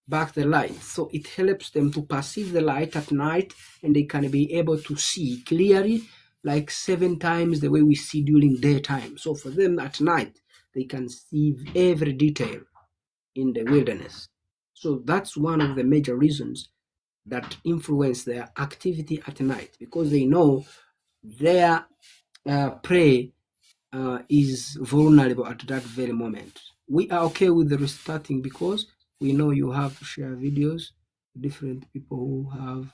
back the light. So it helps them to perceive the light at night, and they can be able to see clearly, like 7 times the way we see during daytime. So for them at night, they can see every detail in the wilderness. So that's one of the major reasons that influence their activity at night, because they know their prey is vulnerable at that very moment. We are okay with the restarting because we know you have to share videos, different people who have.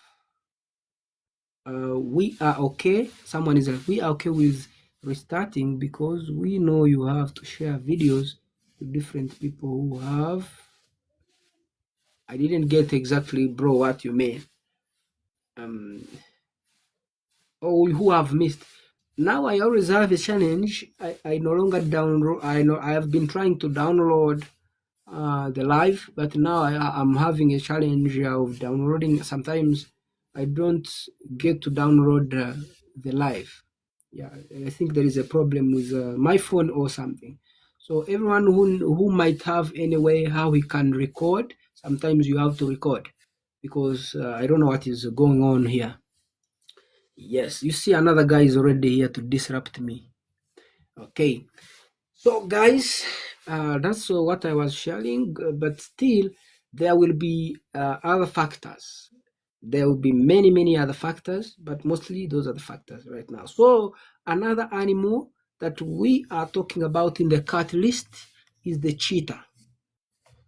We are okay. Someone is like, we are okay with restarting because we know you have to share videos to different people who have. I didn't get exactly, bro, what you mean. Um, or who have missed. Now I always have a challenge. I no longer download. I have been trying to download the live, but now I'm having a challenge of downloading. Sometimes I don't get to download the live. Yeah, I think there is a problem with my phone or something. So everyone who might have any way how he can record, sometimes you have to record because I don't know what is going on here. Yes, you see another guy is already here to disrupt me. Okay, so guys, that's what I was sharing, but still there will be other factors. There will be many, many other factors, but mostly those are the factors right now. So another animal that we are talking about in the cat list is the cheetah.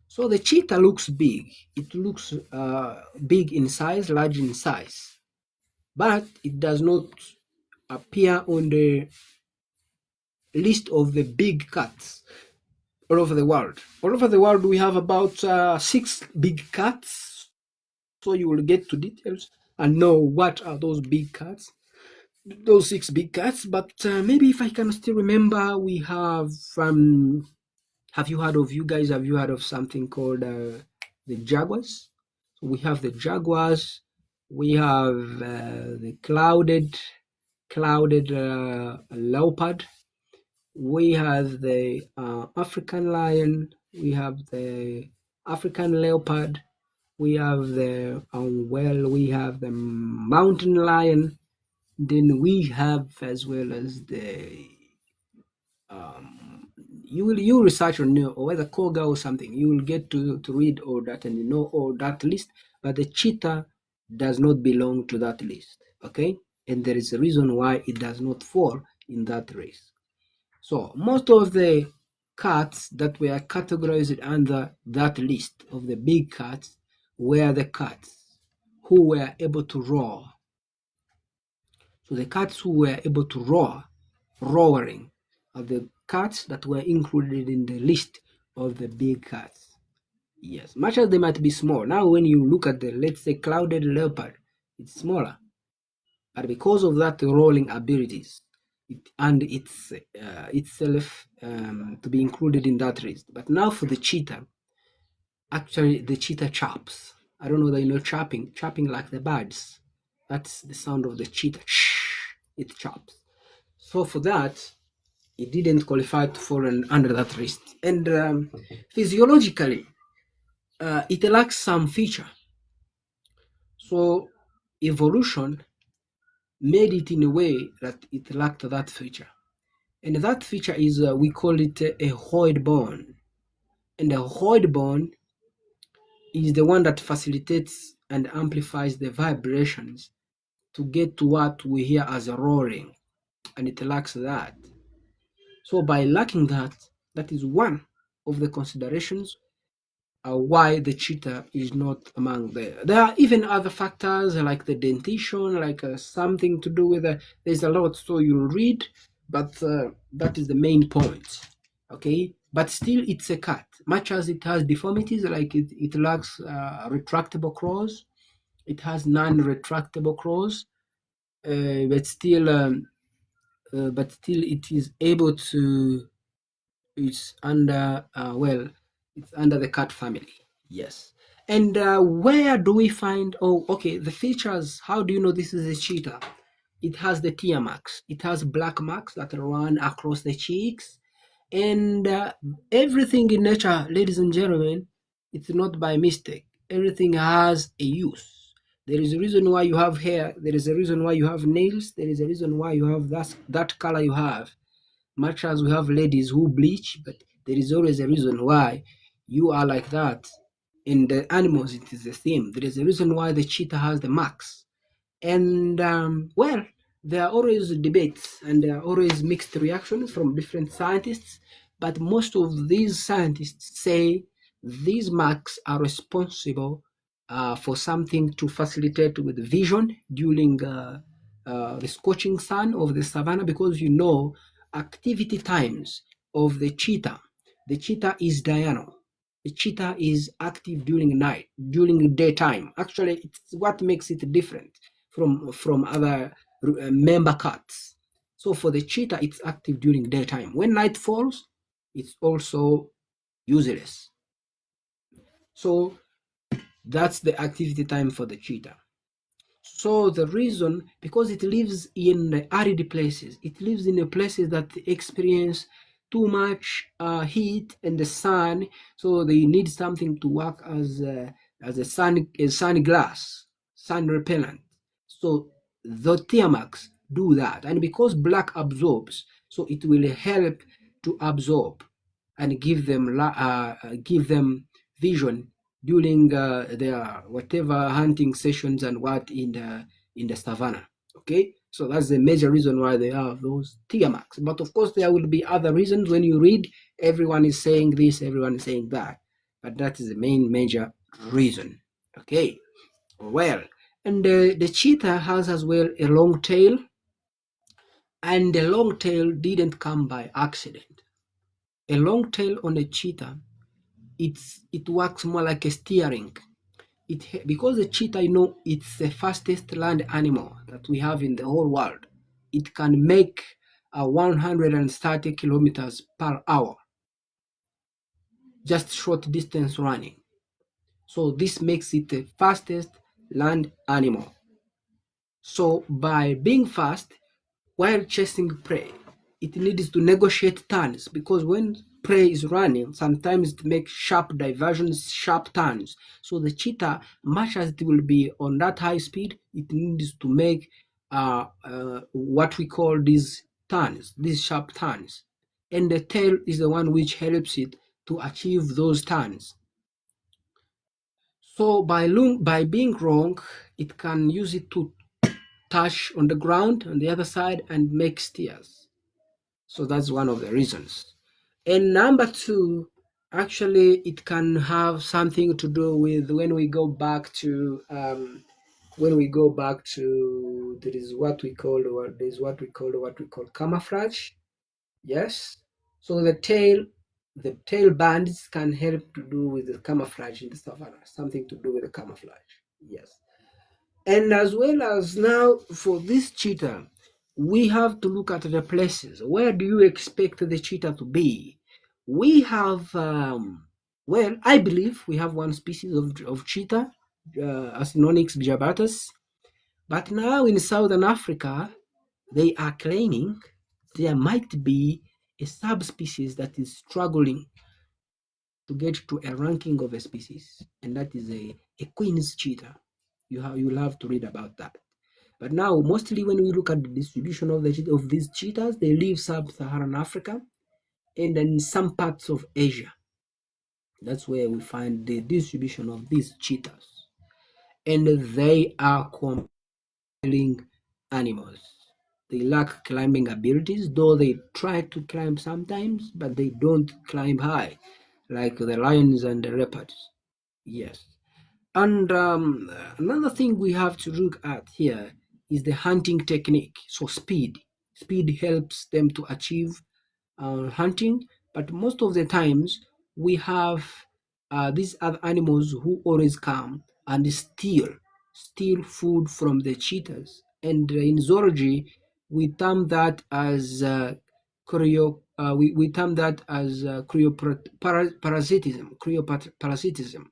So the cheetah looks big. It looks big in size, large in size, but it does not appear on the list of the big cats all over the world. All over the world, we have about 6 big cats. So you will get to details and know what are those big cats. those six big cats. But maybe if I can still remember, we have you heard of you guys? Have you heard of something called the jaguars? So we have the jaguars. We have the clouded leopard. We have the African lion. We have the African leopard. We have the we have the mountain lion. Then we have as well as the um, you research on or whether Koga or something, you will get to read all that and you know all that list. But the cheetah does not belong to that list. Okay, and there is a reason why it does not fall in that race. So most of the cats that were categorized under that list of the big cats were the cats who were able to roar. So the cats who were able to roaring, are the cats that were included in the list of the big cats. Yes, much as they might be small. Now when you look at the, let's say, clouded leopard, it's smaller. But because of that rolling abilities, and it's itself to be included in that list. But now for the cheetah, actually the cheetah chops. I don't know that you know chopping like the birds. That's the sound of the cheetah. It chops. So for that, it didn't qualify to fall under that list. And physiologically, it lacks some feature. So evolution made it in a way that it lacked that feature. And that feature is, we call it a hyoid bone. And the hyoid bone is the one that facilitates and amplifies the vibrations to get to what we hear as a roaring. And it lacks that. So by lacking that, that is one of the considerations why the cheetah is not among the. There are even other factors like the dentition, like something to do with there's a lot, so you'll read, but that is the main point. Okay, but still it's a cat, much as it has deformities, like it lacks retractable claws, it has non-retractable claws, but still it is able to. It's under it's under the cat family. Yes. And where do we find? Oh, okay. The features. How do you know this is a cheetah? It has the tear marks. It has black marks that run across the cheeks, and everything in nature, ladies and gentlemen, it's not by mistake. Everything has a use. There is a reason why you have hair. There is a reason why you have nails. There is a reason why you have that color you have. Much as we have ladies who bleach, but there is always a reason why you are like that. In the animals, it is the same. There is a reason why the cheetah has the marks. And well, there are always debates and there are always mixed reactions from different scientists. But most of these scientists say these marks are responsible for something to facilitate with vision during the scorching sun of the savannah, because you know activity times of the cheetah. The cheetah is diurnal. The cheetah is active during night, during daytime. Actually, it's what makes it different from other member cats. So for the cheetah, it's active during daytime. When night falls, it's also useless. So that's the activity time for the cheetah. So the reason, because it lives in arid places, it lives in places that experience too much heat and the sun, so they need something to work as a sun glass, sun repellent. So the tear marks do that, and because black absorbs, so it will help to absorb and give them vision during their whatever hunting sessions and what in the savannah. Okay, so that's the major reason why they have those tear marks. But of course, there will be other reasons. When you read, everyone is saying this, everyone is saying that, but that is the main major reason. Okay, well, and the cheetah has as well a long tail, and the long tail didn't come by accident. A long tail on a cheetah, it works more like a steering. Because the cheetah, it's the fastest land animal that we have in the whole world. it can make 130 kilometers per hour, just short distance running. So this makes it the fastest land animal. So by being fast while chasing prey, it needs to negotiate turns, because when prey is running, sometimes it makes sharp diversions, sharp turns. So the cheetah, much as it will be on that high speed, it needs to make what we call these turns, these sharp turns. And the tail is the one which helps it to achieve those turns. So by being wrong, it can use it to touch on the ground on the other side and make steers. So that's one of the reasons. And number two, actually, it can have something to do with there is what we call camouflage. Yes. So the tail bands can help to do with the camouflage in the savannah, something to do with the camouflage. Yes. And as well as now for this cheetah, we have to look at the places. Where do you expect the cheetah to be? We have, well, I believe we have one species of cheetah, Acinonyx bijabatus. But now in Southern Africa, they are claiming there might be a subspecies that is struggling to get to a ranking of a species, and that is a queen's cheetah. You'll have to read about that. But now, mostly when we look at the distribution of these cheetahs, they live sub-Saharan Africa and in some parts of Asia. That's where we find the distribution of these cheetahs, and they are compelling animals. They lack climbing abilities, though they try to climb sometimes, but they don't climb high like the lions and the leopards. Yes. And another thing we have to look at here is the hunting technique. So speed. Speed helps them to achieve hunting, but most of the times we have these other animals who always come and steal food from the cheetahs. And in zoology, we term that as we term that as cryoparasitism.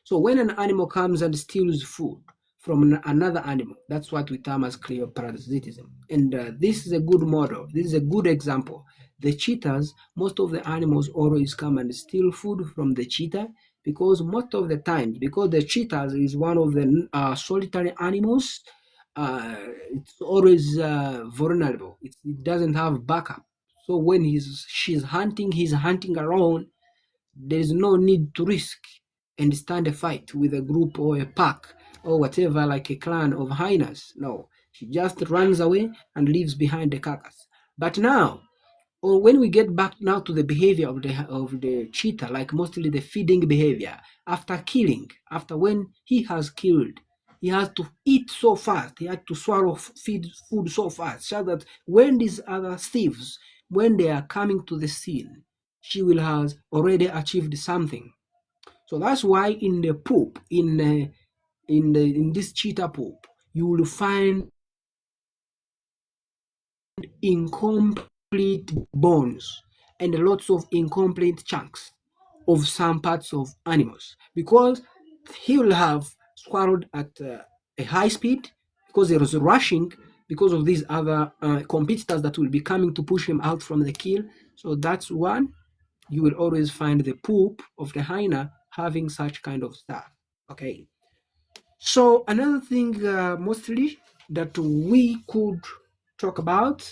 So when an animal comes and steals food from another animal, that's what we term as cryoparasitism. And this is a good model. This is a good example. The cheetahs, most of the animals always come and steal food from the cheetah, because most of the time, because the cheetahs is one of the solitary animals, it's always vulnerable. It doesn't have backup. So when he's hunting alone, there is no need to risk and stand a fight with a group or a pack or whatever, like a clan of hyenas. No, she just runs away and leaves behind the carcass. But now, or when we get back now to the behavior of the cheetah, like mostly the feeding behavior, after killing, after when he has killed, he has to eat so fast, he had to swallow feed food so fast, so that when these other thieves, when they are coming to the scene, she will have already achieved something. So that's why in the poop, in this cheetah poop, you will find incomplete bones and lots of incomplete chunks of some parts of animals, because he will have swallowed at a high speed, because he was rushing because of these other competitors that will be coming to push him out from the kill. So that's one. You will always find the poop of the hyena having such kind of stuff. Okay. So another thing, mostly that we could talk about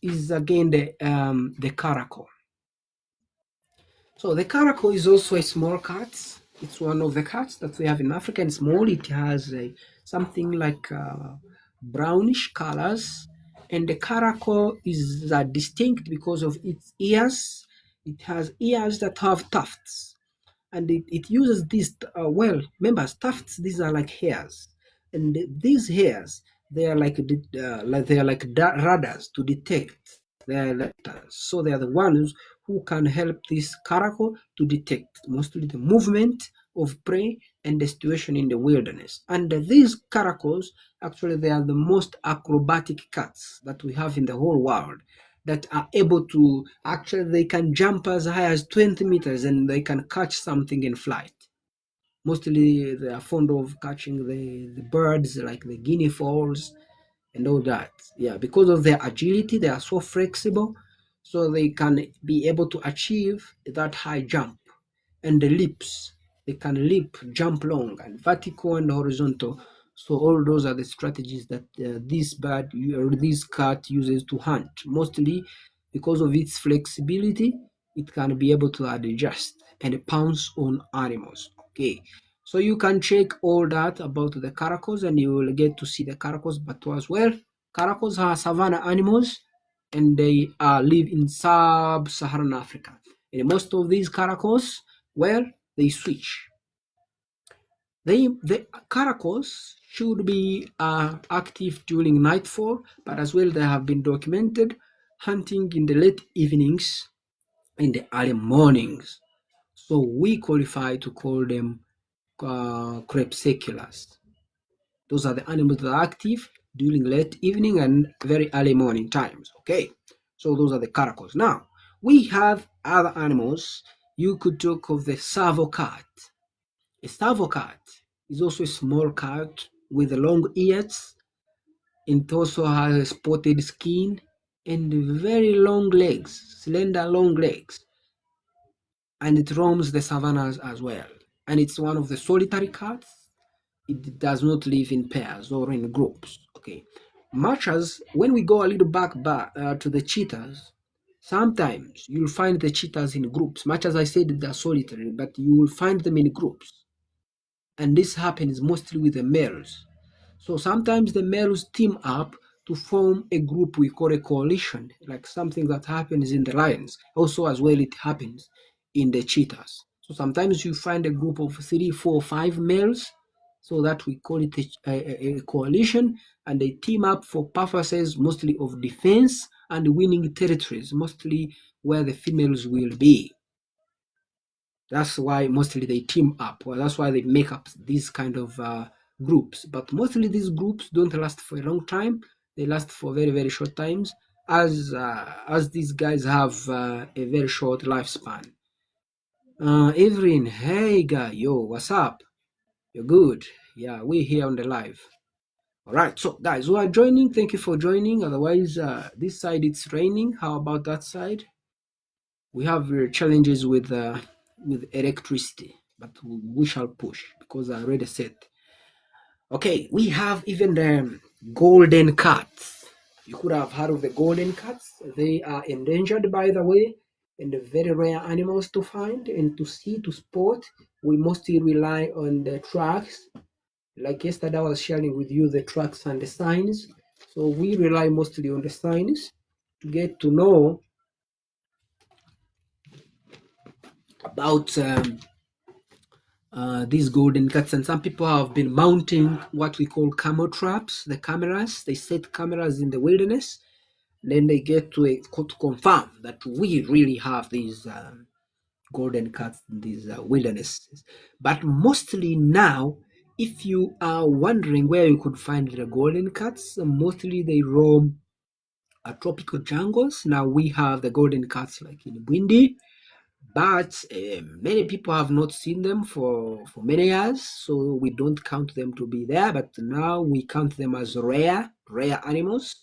is again the caracal. So the caracal is also a small cat. It's one of the cats that we have in Africa, and small. It has something like brownish colors, and the caracal is distinct because of its ears. It has ears that have tufts, and it uses these well, remember, tufts, these are like hairs, and these hairs, they are like radars to detect their letters. So they are the ones who can help this caracal to detect mostly the movement of prey and the situation in the wilderness. And these caracals, actually, they are the most acrobatic cats that we have in the whole world, that are able to, actually, they can jump as high as 20 meters and they can catch something in flight. Mostly they are fond of catching the birds like the guinea fowls and all that. Yeah, because of their agility, they are so flexible, so they can be able to achieve that high jump. And the leaps, they can leap, jump long, and vertical and horizontal. So all those are the strategies that this bird or this cat uses to hunt. Mostly because of its flexibility, it can be able to adjust and pounce on animals. Okay, so you can check all that about the caracals, and you will get to see the caracals. But as well, caracals are savanna animals, and they live in sub-Saharan Africa. And most of these caracals, well, they switch. The caracals should be active during nightfall, but as well they have been documented hunting in the late evenings, in the early mornings. So we qualify to call them crepusculars. Those are the animals that are active during late evening and very early morning times. Okay, so those are the caracals. Now we have other animals. You could talk of the savo cat. A savo cat is also a small cat with long ears. It also has a spotted skin and very long legs, slender long legs, and it roams the savannas as well. And it's one of the solitary cats. It does not live in pairs or in groups. Okay, much as when we go a little back to the cheetahs, sometimes you'll find the cheetahs in groups. Much as I said they're solitary, but you will find them in groups, and this happens mostly with the males. So sometimes the males team up to form a group we call a coalition, like something that happens in the lions. Also, as well, it happens in the cheetahs. So sometimes you find a group of 3, 4, 5 males, so that we call it a coalition, and they team up for purposes mostly of defense and winning territories, mostly where the females will be. That's why mostly they team up. Well, that's why they make up these kind of groups. But mostly these groups don't last for a long time. They last for very, very short times, as these guys have a very short lifespan. Evelyn, hey guy, yo, what's up? You're good. Yeah, we're here on the live. All right, so guys who are joining, thank you for joining. Otherwise, this side it's raining. How about that side? We have challenges with electricity, but we shall push because I already said. Okay, we have even the golden cats. You could have heard of the golden cats. They are endangered, by the way, and very rare animals to find and to see, to spot. We mostly rely on the tracks. Like yesterday, I was sharing with you the tracks and the signs. So we rely mostly on the signs to get to know about these golden cats. And some people have been mounting what we call camel traps, the cameras. They set cameras in the wilderness, then they get to confirm that we really have these golden cats in these wildernesses. But mostly now, if you are wondering where you could find the golden cats, mostly they roam tropical jungles. Now we have the golden cats like in Bwindi, but many people have not seen them for many years, so we don't count them to be there. But now we count them as rare animals,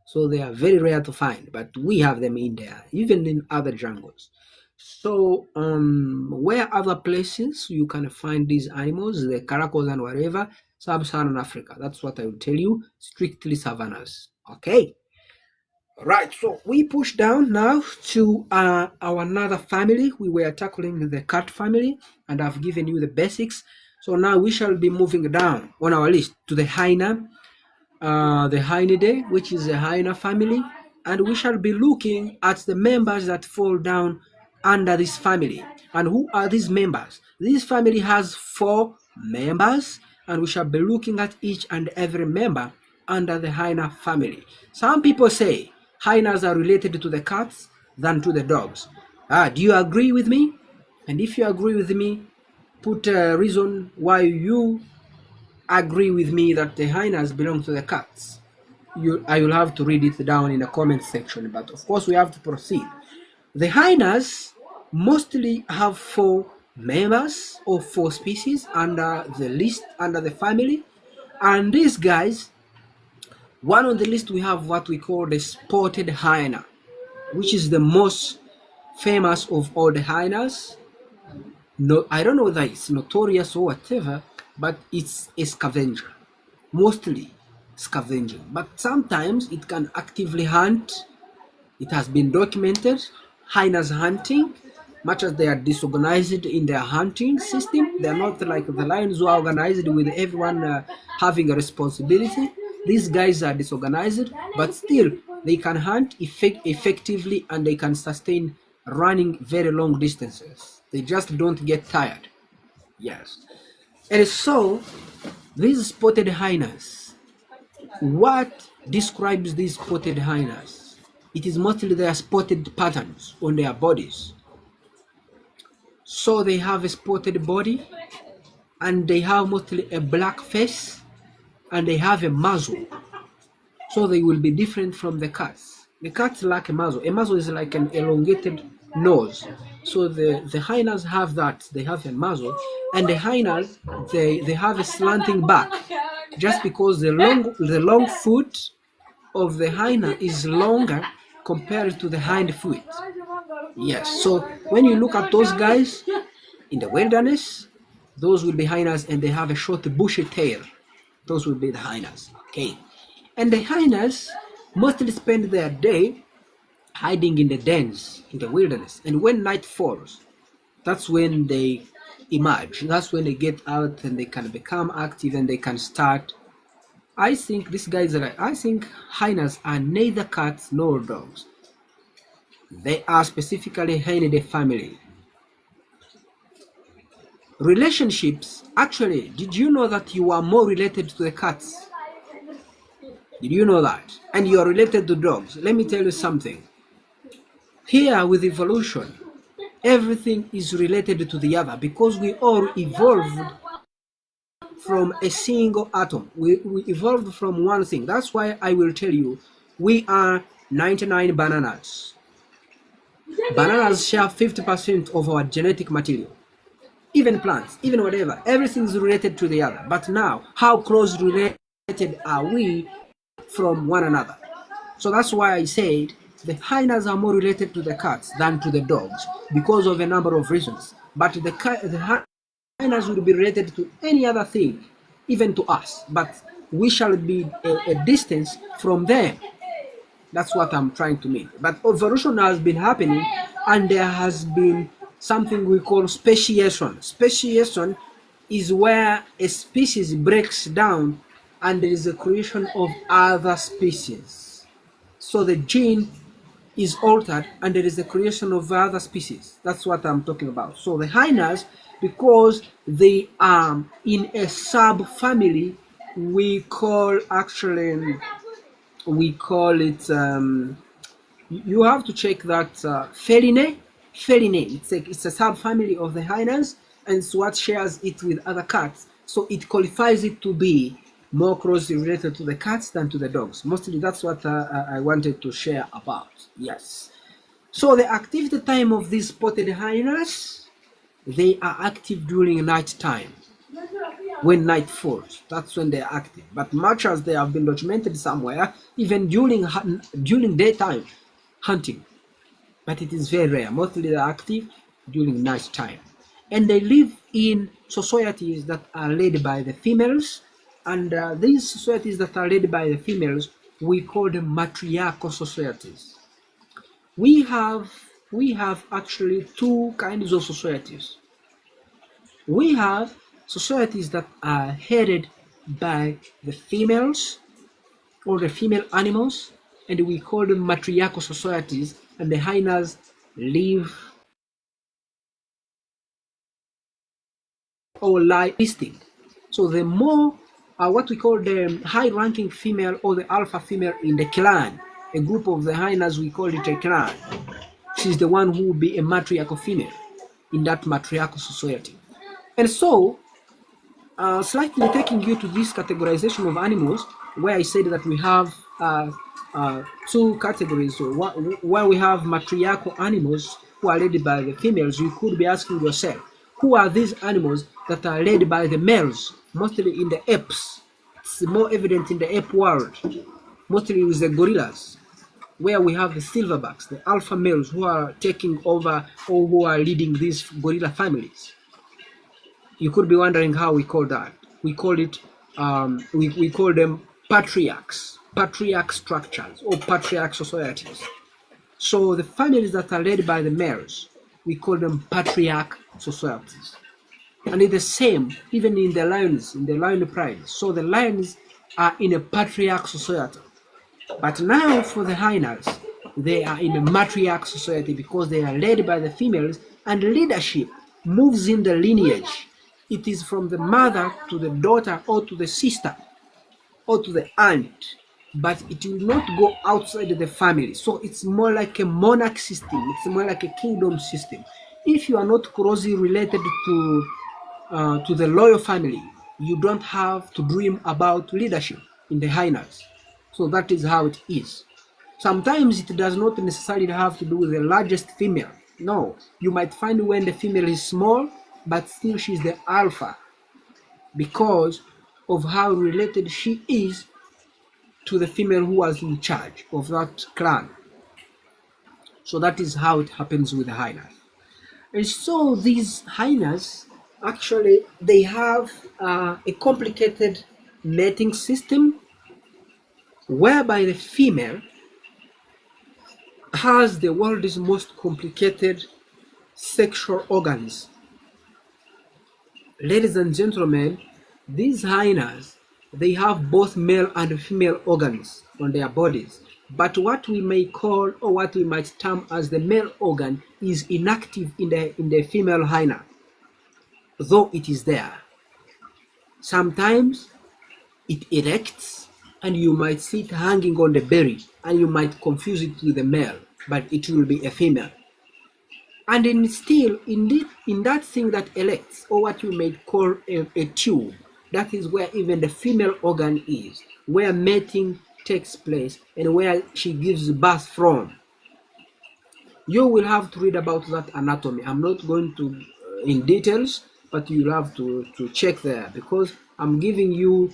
so they are very rare to find. But we have them in there, even in other jungles. So where other places you can find these animals, the caracals and whatever, sub-Saharan Africa. That's what I will tell you. Strictly savannas. Okay. Right, so we push down now to our another family. We were tackling the cat family, and I've given you the basics. So now we shall be moving down on our list to the hyena, the Hyenidae, which is a hyena family, and we shall be looking at the members that fall down under this family. And who are these members? This family has 4 members, and we shall be looking at each and every member under the hyena family. Some people say hyenas are related to the cats than to the dogs. Do you agree with me? And if you agree with me, put a reason why you agree with me that the hyenas belong to the cats. I will have to read it down in the comment section, but of course we have to proceed. The hyenas mostly have four members or four species under the list, under the family, and these guys, one on the list we have what we call the spotted hyena, which is the most famous of all the hyenas. No, I don't know whether it's notorious or whatever, but it's a scavenger, mostly scavenging. But sometimes it can actively hunt. It has been documented, hyenas hunting, much as they are disorganized in their hunting system. They are not like the lions who are organized with everyone having a responsibility. These guys are disorganized, but still they can hunt effectively, and they can sustain running very long distances. They just don't get tired. Yes. And so these spotted hyenas, what describes these spotted hyenas? It is mostly their spotted patterns on their bodies. So they have a spotted body, and they have mostly a black face, and they have a muzzle. So they will be different from the cats. The cats lack a muzzle. A muzzle is like an elongated nose. So the hyenas have that. They have a muzzle, and the hyenas they have a slanting back, just because the long foot of the hyena is longer compared to the hind foot. Yes. So when you look at those guys in the wilderness, those will be hyenas, and they have a short bushy tail. Those will be the hyenas. Okay. And the hyenas mostly spend their day hiding in the dens in the wilderness. And when night falls, that's when they emerge. That's when they get out and they can become active and they can start. I think these guys are, I think hyenas are neither cats nor dogs. They are specifically Hyenidae family. Relationships, actually, did you know that you are more related to the cats? Did you know that? And you are related to dogs. Let me tell you something. Here with evolution, everything is related to the other, because we all evolved from a single atom. We evolved from one thing. That's why I will tell you, we are 99 bananas. Bananas share 50% of our genetic material. Even plants, even whatever, everything is related to the other. But now, how close related are we from one another? So that's why I said the hyenas are more related to the cats than to the dogs, because of a number of reasons. But the hyenas will be related to any other thing, even to us, but we shall be a distance from them. That's what I'm trying to mean. But evolution has been happening, and there has been something we call speciation. Speciation is where a species breaks down and there is a creation of other species. So the gene is altered and there is a creation of other species. That's what I'm talking about. So the hyenas, because they are in a subfamily, we call it you have to check that Felinae. It's a subfamily of the hyenas, and it's what shares it with other cats. So it qualifies it to be more closely related to the cats than to the dogs. Mostly that's what I wanted to share about. Yes. So the activity time of these spotted hyenas, they are active during night time. When night falls, that's when they are active. But much as they have been documented somewhere, even during daytime hunting, but it is very rare. Mostly they are active during night time, and they live in societies that are led by the females. And these societies that are led by the females, we call them matriarchal societies. We have actually two kinds of societies. We have societies that are headed by the females or the female animals, and we call them matriarchal societies, and the hyenas live or lie distinct. So the more what we call the high-ranking female or the alpha female in the clan, a group of the hyenas, we call it a clan. She's the one who will be a matriarchal female in that matriarchal society. And so, slightly taking you to this categorization of animals, where I said that we have two categories. So where we have matriarchal animals who are led by the females, you could be asking yourself, who are these animals that are led by the males, mostly in the apes? It's more evident in the ape world, mostly with the gorillas, where we have the silverbacks, the alpha males who are taking over or who are leading these gorilla families. You could be wondering how we call that. We call it, we call them patriarchs, patriarch structures or patriarch societies. So the families that are led by the males, we call them patriarch societies. And it's the same even in the lions, in the lion pride. So the lions are in a patriarch society. But now for the hyenas, they are in a matriarch society because they are led by the females, and leadership moves in the lineage. It is from the mother to the daughter or to the sister or to the aunt, but it will not go outside the family. So it's more like a monarch system, it's more like a kingdom system. If you are not closely related to the royal family, you don't have to dream about leadership in the hyenas. So that is how it is. Sometimes it does not necessarily have to do with the largest female. No, you might find when the female is small, but still she's the alpha because of how related she is to the female who was in charge of that clan. So that is how it happens with the hyenas. And so these hyenas, actually, they have a complicated mating system whereby the female has the world's most complicated sexual organs. Ladies and gentlemen, these hyenas, they have both male and female organs on their bodies. But what we may call or what we might term as the male organ is inactive in the female hyena, though it is there. Sometimes it erects and you might see it hanging on the belly and you might confuse it with a male, but it will be a female. And then still in that thing that erects, or what you may call a tube, that is where even the female organ is, where mating takes place and where she gives birth from. You will have to read about that anatomy. I'm not going to in details, but you'll have to check there because I'm giving you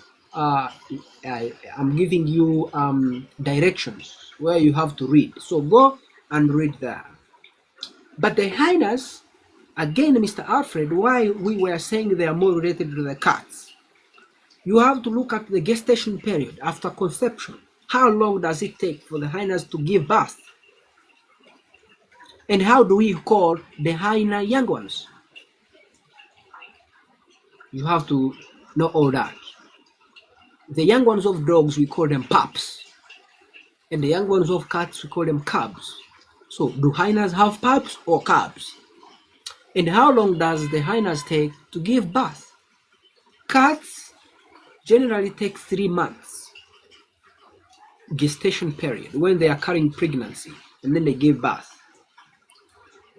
directions where you have to read. So go and read there. But the hyenas, again, Mr. Alfred, why we were saying they are more related to the cats. You have to look at the gestation period after conception. How long does it take for the hyenas to give birth? And how do we call the hyena young ones? You have to know all that. The young ones of dogs, we call them pups. And the young ones of cats, we call them cubs. So do hyenas have pups or cubs? And how long does the hyenas take to give birth? Cats generally take 3 months gestation period when they are carrying pregnancy and then they give birth.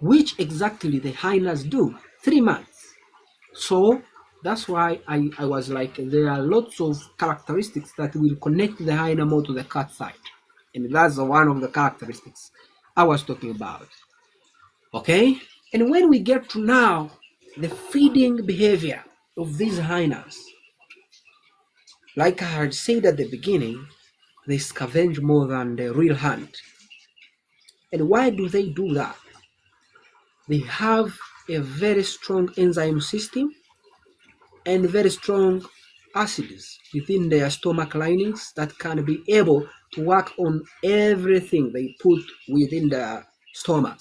Which exactly the hyenas do? 3 months. So that's why I was like, there are lots of characteristics that will connect the hyena more to the cat side. And that's one of the characteristics I was talking about. Okay? And when we get to now, the feeding behavior of these hyenas, like I had said at the beginning, they scavenge more than the real hunt. And why do they do that? They have a very strong enzyme system and very strong acids within their stomach linings that can be able to work on everything they put within the stomach.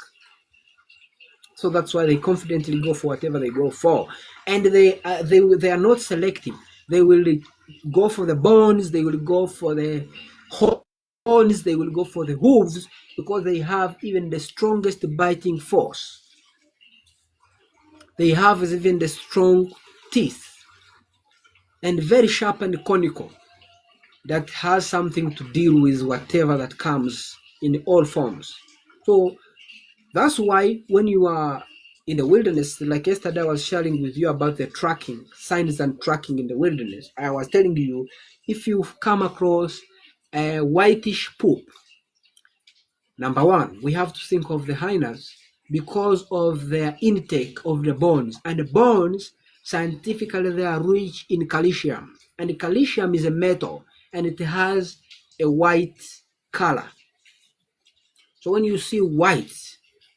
So that's why they confidently go for whatever they go for, and they are not selective. They will go for the bones, they will go for the horns, they will go for the hooves because they have even the strongest biting force. They have even the strong teeth and very sharp and conical that has something to deal with whatever that comes in all forms. So that's why when you are in the wilderness, like yesterday I was sharing with you about the tracking, signs and tracking in the wilderness. I was telling you, if you come across a whitish poop, number one, we have to think of the hyenas because of their intake of the bones. And the bones, scientifically, they are rich in calcium. And calcium is a metal and it has a white color. So when you see white,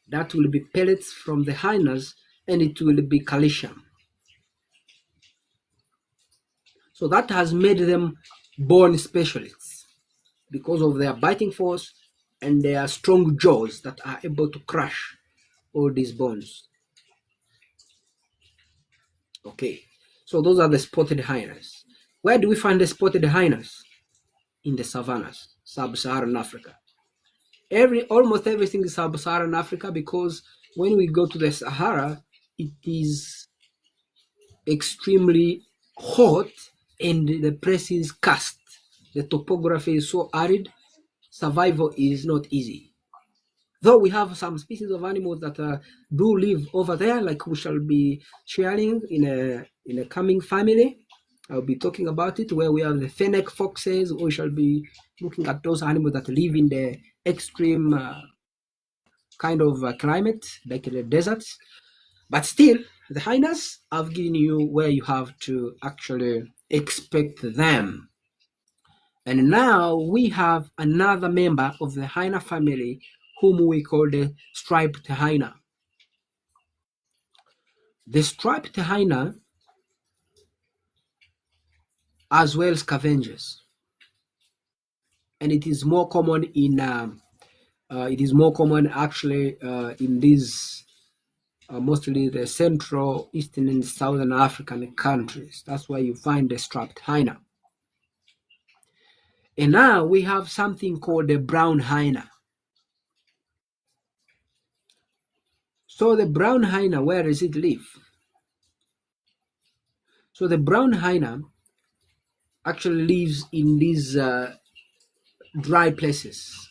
that will be pellets from the hyenas and it will be calcium. So that has made them bone specialists because of their biting force and their strong jaws that are able to crush all these bones. Okay, so those are the spotted hyenas. Where do we find the spotted hyenas? In the savannas, sub-Saharan Africa. Almost everything is sub-Saharan Africa, because when we go to the Sahara, it is extremely hot and the place is karst. The topography is so arid, survival is not easy. Though we have some species of animals that do live over there, like we shall be sharing in a coming family. I'll be talking about it, where we have the fennec foxes. We shall be looking at those animals that live in the extreme kind of climate, like in the deserts. But still, the hyenas, I've given you where you have to actually expect them. And now we have another member of the hyena family whom we call the striped hyena. The striped hyena as well scavengers, and it is more common in actually in these mostly the Central, Eastern, and Southern African countries. That's where you find the striped hyena. And now we have something called the brown hyena. So the brown hyena, where does it live? So the brown hyena actually lives in these dry places,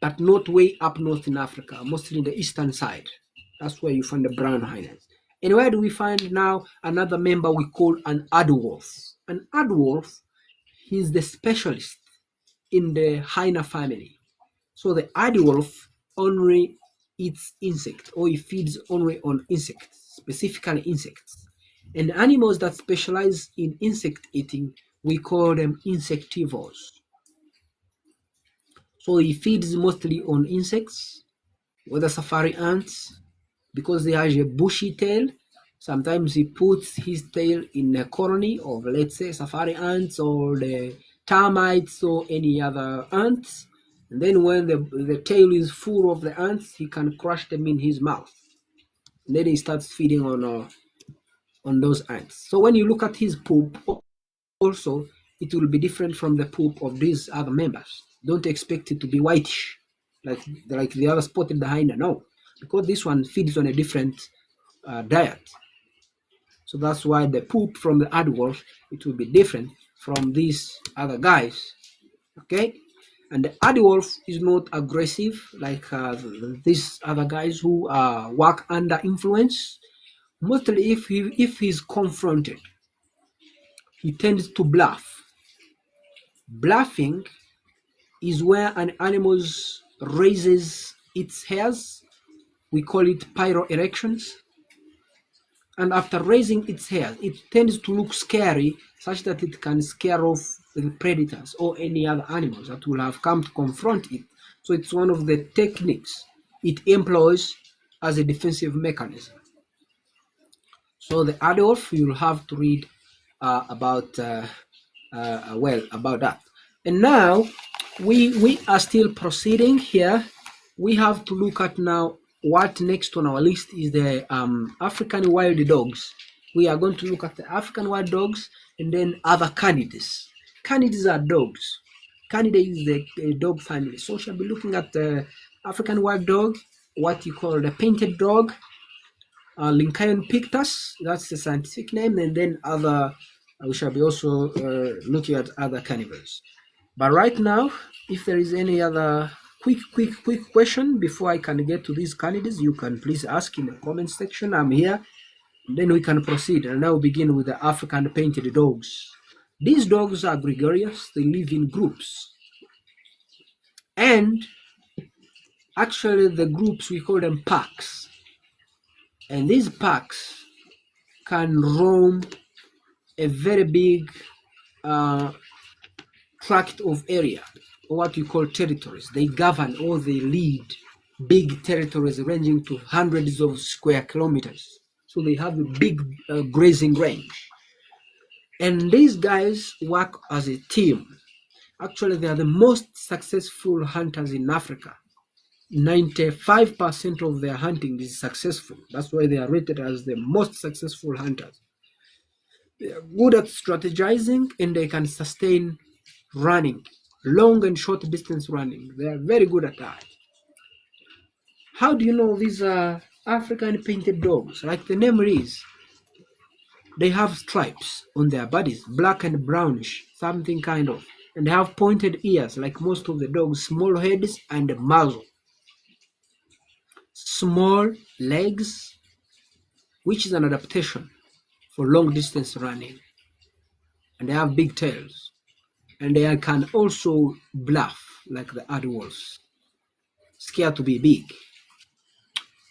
but not way up north in Africa, mostly in the eastern side. That's where you find the brown hyenas. And where do we find now another member we call an aardwolf? An aardwolf, he's the specialist in the hyena family. So the aardwolf only eats insects, or he feeds only on insects, specifically insects. And animals that specialize in insect eating, we call them insectivores. So he feeds mostly on insects, whether safari ants, because they have a bushy tail. Sometimes he puts his tail in a colony of, let's say, safari ants or the termites or any other ants. And then when the tail is full of the ants, he can crush them in his mouth. And then he starts feeding on those ants. So when you look at his poop, also, it will be different from the poop of these other members. Don't expect it to be whitish, like the other spotted hyena. No, because this one feeds on a different diet. So that's why the poop from the aardwolf, it will be different from these other guys. Okay, and the aardwolf is not aggressive like these other guys who work under influence. Mostly, if he's confronted, he tends to bluff. Bluffing is where an animal raises its hairs. We call it pyro erections. And after raising its hairs, it tends to look scary, such that it can scare off the predators or any other animals that will have come to confront it. So it's one of the techniques it employs as a defensive mechanism. So the aardwolf, you'll have to read about that. And now we are still proceeding here. We have to look at now what next on our list is the African wild dogs. We are going to look at the African wild dogs and then other canids. Canids are dogs. Canidae is the dog family. So we shall be looking at the African wild dog, what you call the painted dog, Lincoln pictus, that's the scientific name, and then other, we shall be also looking at other carnivores. But right now, if there is any other quick question before I can get to these candidates. You can please ask in the comment section. I'm here. Then we can proceed. And now begin with the African painted dogs. These dogs are gregarious. They live in groups. And actually the groups, we call them packs. And these packs can roam a very big tract of area, or what we call territories. They govern or they lead big territories ranging to hundreds of square kilometers. So they have a big grazing range. And these guys work as a team. Actually, they are the most successful hunters in Africa. 95% of their hunting is successful. That's why they are rated as the most successful hunters. They are good at strategizing and they can sustain running, long and short distance running. They are very good at that. How do you know these are African painted dogs? Like the name is, they have stripes on their bodies, black and brownish, something kind of. And they have pointed ears like most of the dogs, small heads and a muzzle. Small legs, which is an adaptation for long distance running. And they have big tails. And they can also bluff like the adults, scared to be big.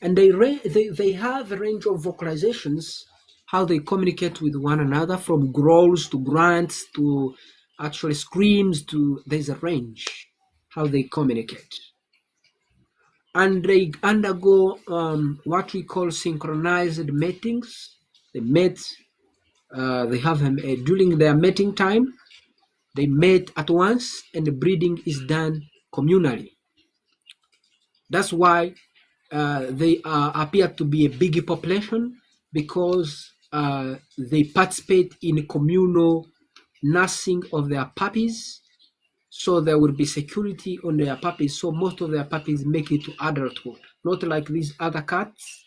And they have a range of vocalizations, how they communicate with one another, from growls to grunts to actually screams to, there's a range how they communicate. And they undergo what we call synchronized matings. They mate, they have during their mating time, they mate at once and the breeding is done communally. That's why they appear to be a big population, because they participate in communal nursing of their puppies, so there will be security on their puppies. So most of their puppies make it to adulthood, not like these other cats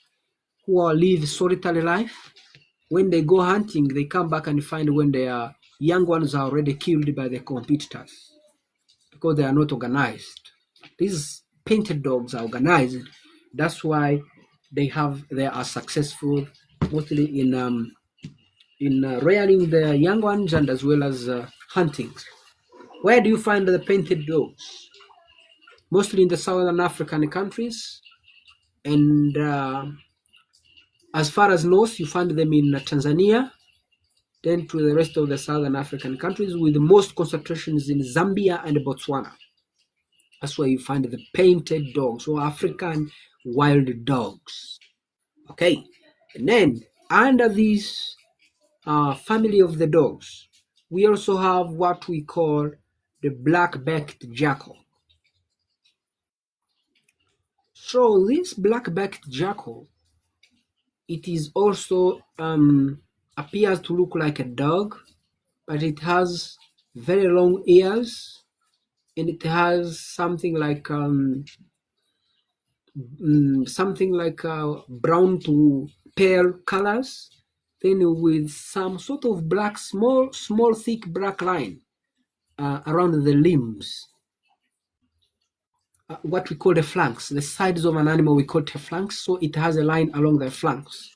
who live solitary life. When they go hunting, they come back and find when their young ones are already killed by the competitors because they are not organized. These painted dogs are organized. That's why they are successful mostly in rearing their young ones and as well as hunting. Where do you find the painted dogs? Mostly in the southern African countries, and as far as north, you find them in Tanzania, then to the rest of the southern African countries, with the most concentrations in Zambia and Botswana. That's where you find the painted dogs, or African wild dogs. Okay, and then under this family of the dogs, we also have what we call the black-backed jackal. So this black-backed jackal, it is also appears to look like a dog, but it has very long ears, and it has something like brown to pale colors, then with some sort of black, small thick black line around the limbs. What we call the flanks, the sides of an animal, we call it flanks. So it has a line along the flanks,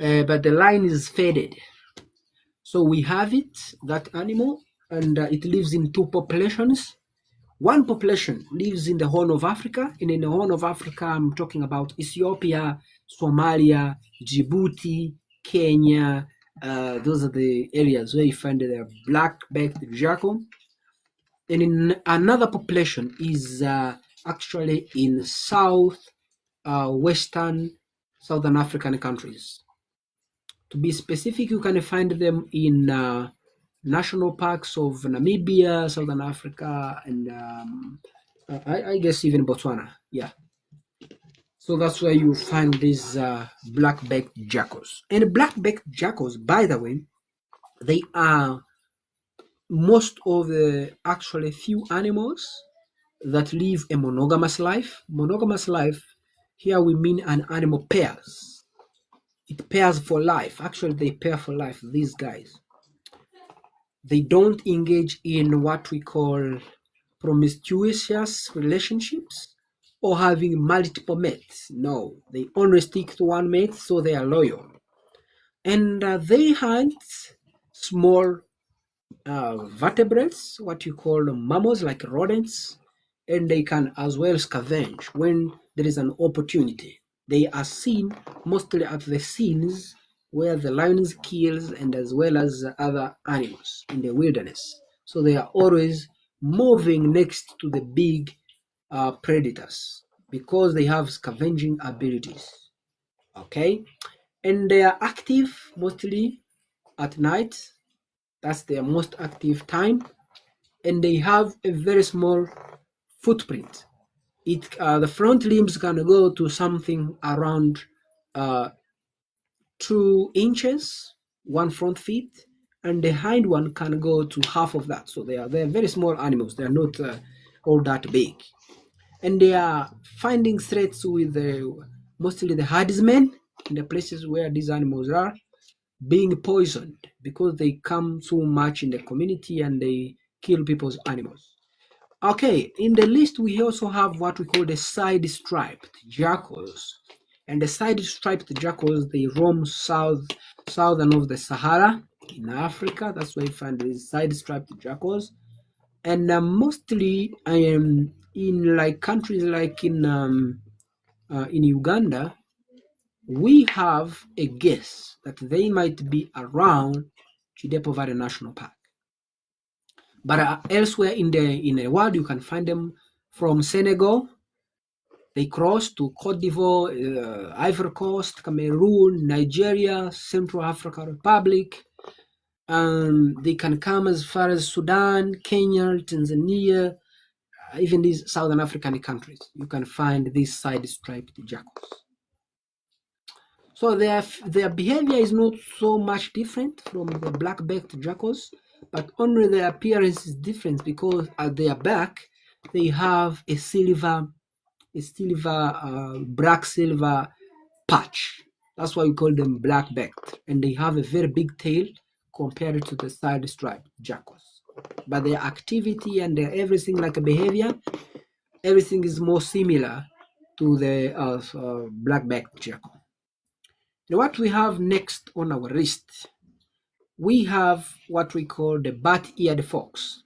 but the line is faded. So we have that animal, and it lives in two populations. One population lives in the Horn of Africa, and in the Horn of Africa, I'm talking about Ethiopia, Somalia, Djibouti, Kenya. Those are the areas where you find the black-backed jackal. And in another population is actually in western southern African countries. To be specific, you can find them in national parks of Namibia, Southern Africa, and I guess even Botswana. Yeah. So that's where you find these black-backed jackals. And black-backed jackals, by the way, they are most of the actually few animals that live a monogamous life. Monogamous life, here we mean an animal pairs. It pairs for life. Actually, they pair for life, these guys. They don't engage in what we call promiscuous relationships or having multiple mates. No, they only stick to one mate, so they are loyal. And they hunt small vertebrates, what you call mammals like rodents, and they can as well scavenge when there is an opportunity. They are seen mostly at the scenes where the lions kills and as well as other animals in the wilderness. So they are always moving next to the big predators because they have scavenging abilities. Okay, and they are active mostly at night. That's their most active time, and they have a very small footprint. The front limbs can go to something around uh, 2 inches, one front feet, and the hind one can go to half of that. So they're very small animals. They are not all that big, and they are finding threats with mostly the herdsmen in the places where these animals are being poisoned because they come so much in the community and they kill people's animals. Okay, in the list we also have what we call the side-striped jackals. And the side-striped jackals, they roam southern of the Sahara in Africa. That's where you find these side-striped jackals. And mostly in like countries like in Uganda, we have a guess that they might be around Chidepo Valley National Park. But elsewhere in the world, you can find them from Senegal. They cross to Cote d'Ivoire, Ivory Coast, Cameroon, Nigeria, Central African Republic. They can come as far as Sudan, Kenya, Tanzania, even these Southern African countries. You can find these side-striped jackals. So their behavior is not so much different from the black-backed jackals, but only their appearance is different because at their back they have a black silver patch. That's why we call them black-backed, and they have a very big tail compared to the side-striped jackals. But their activity and their everything like a behavior, everything is more similar to the black-backed jackal. Now, what we have next on our list, we have what we call the bat-eared fox.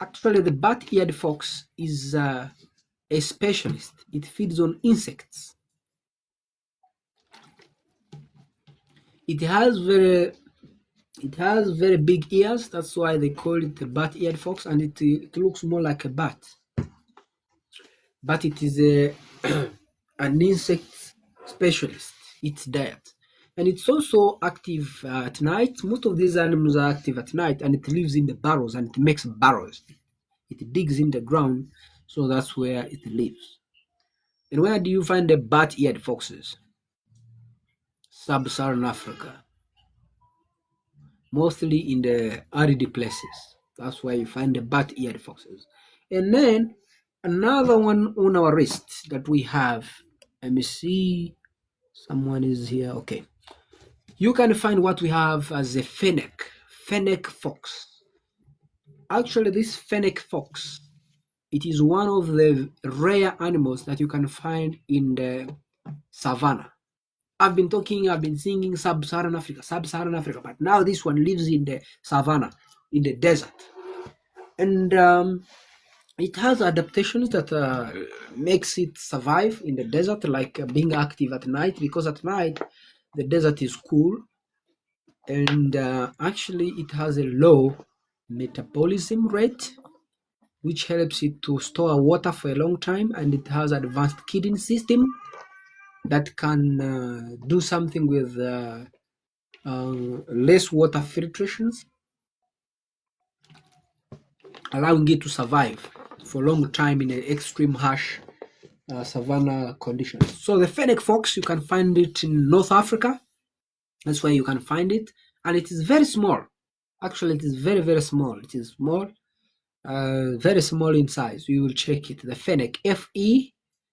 Actually, the bat-eared fox is a specialist. It feeds on insects. It has very big ears. That's why they call it the bat-eared fox, and it looks more like a bat. But it is an insect specialist. Its diet. And it's also active at night. Most of these animals are active at night, and it lives in the burrows and it makes burrows. It digs in the ground, so that's where it lives. And where do you find the bat-eared foxes? Sub-Saharan Africa. Mostly in the arid places. That's where you find the bat-eared foxes. And then another one on our list that we have. Let me see. Someone is here. Okay. You can find what we have as a fennec fox. Actually, this fennec fox, it is one of the rare animals that you can find in the savannah. I've been singing sub-Saharan Africa, but now this one lives in the savannah, in the desert. And it has adaptations that makes it survive in the desert, like being active at night, because at night the desert is cool, and actually it has a low metabolism rate, which helps it to store water for a long time, and it has advanced kidney system that can do something with less water filtrations, allowing it to survive for a long time in an extreme harsh savanna conditions. So the fennec fox, you can find it in North Africa. That's where you can find it, and it is very small. Actually, it is very, very small. It is small, very small in size. You will check it. The fennec,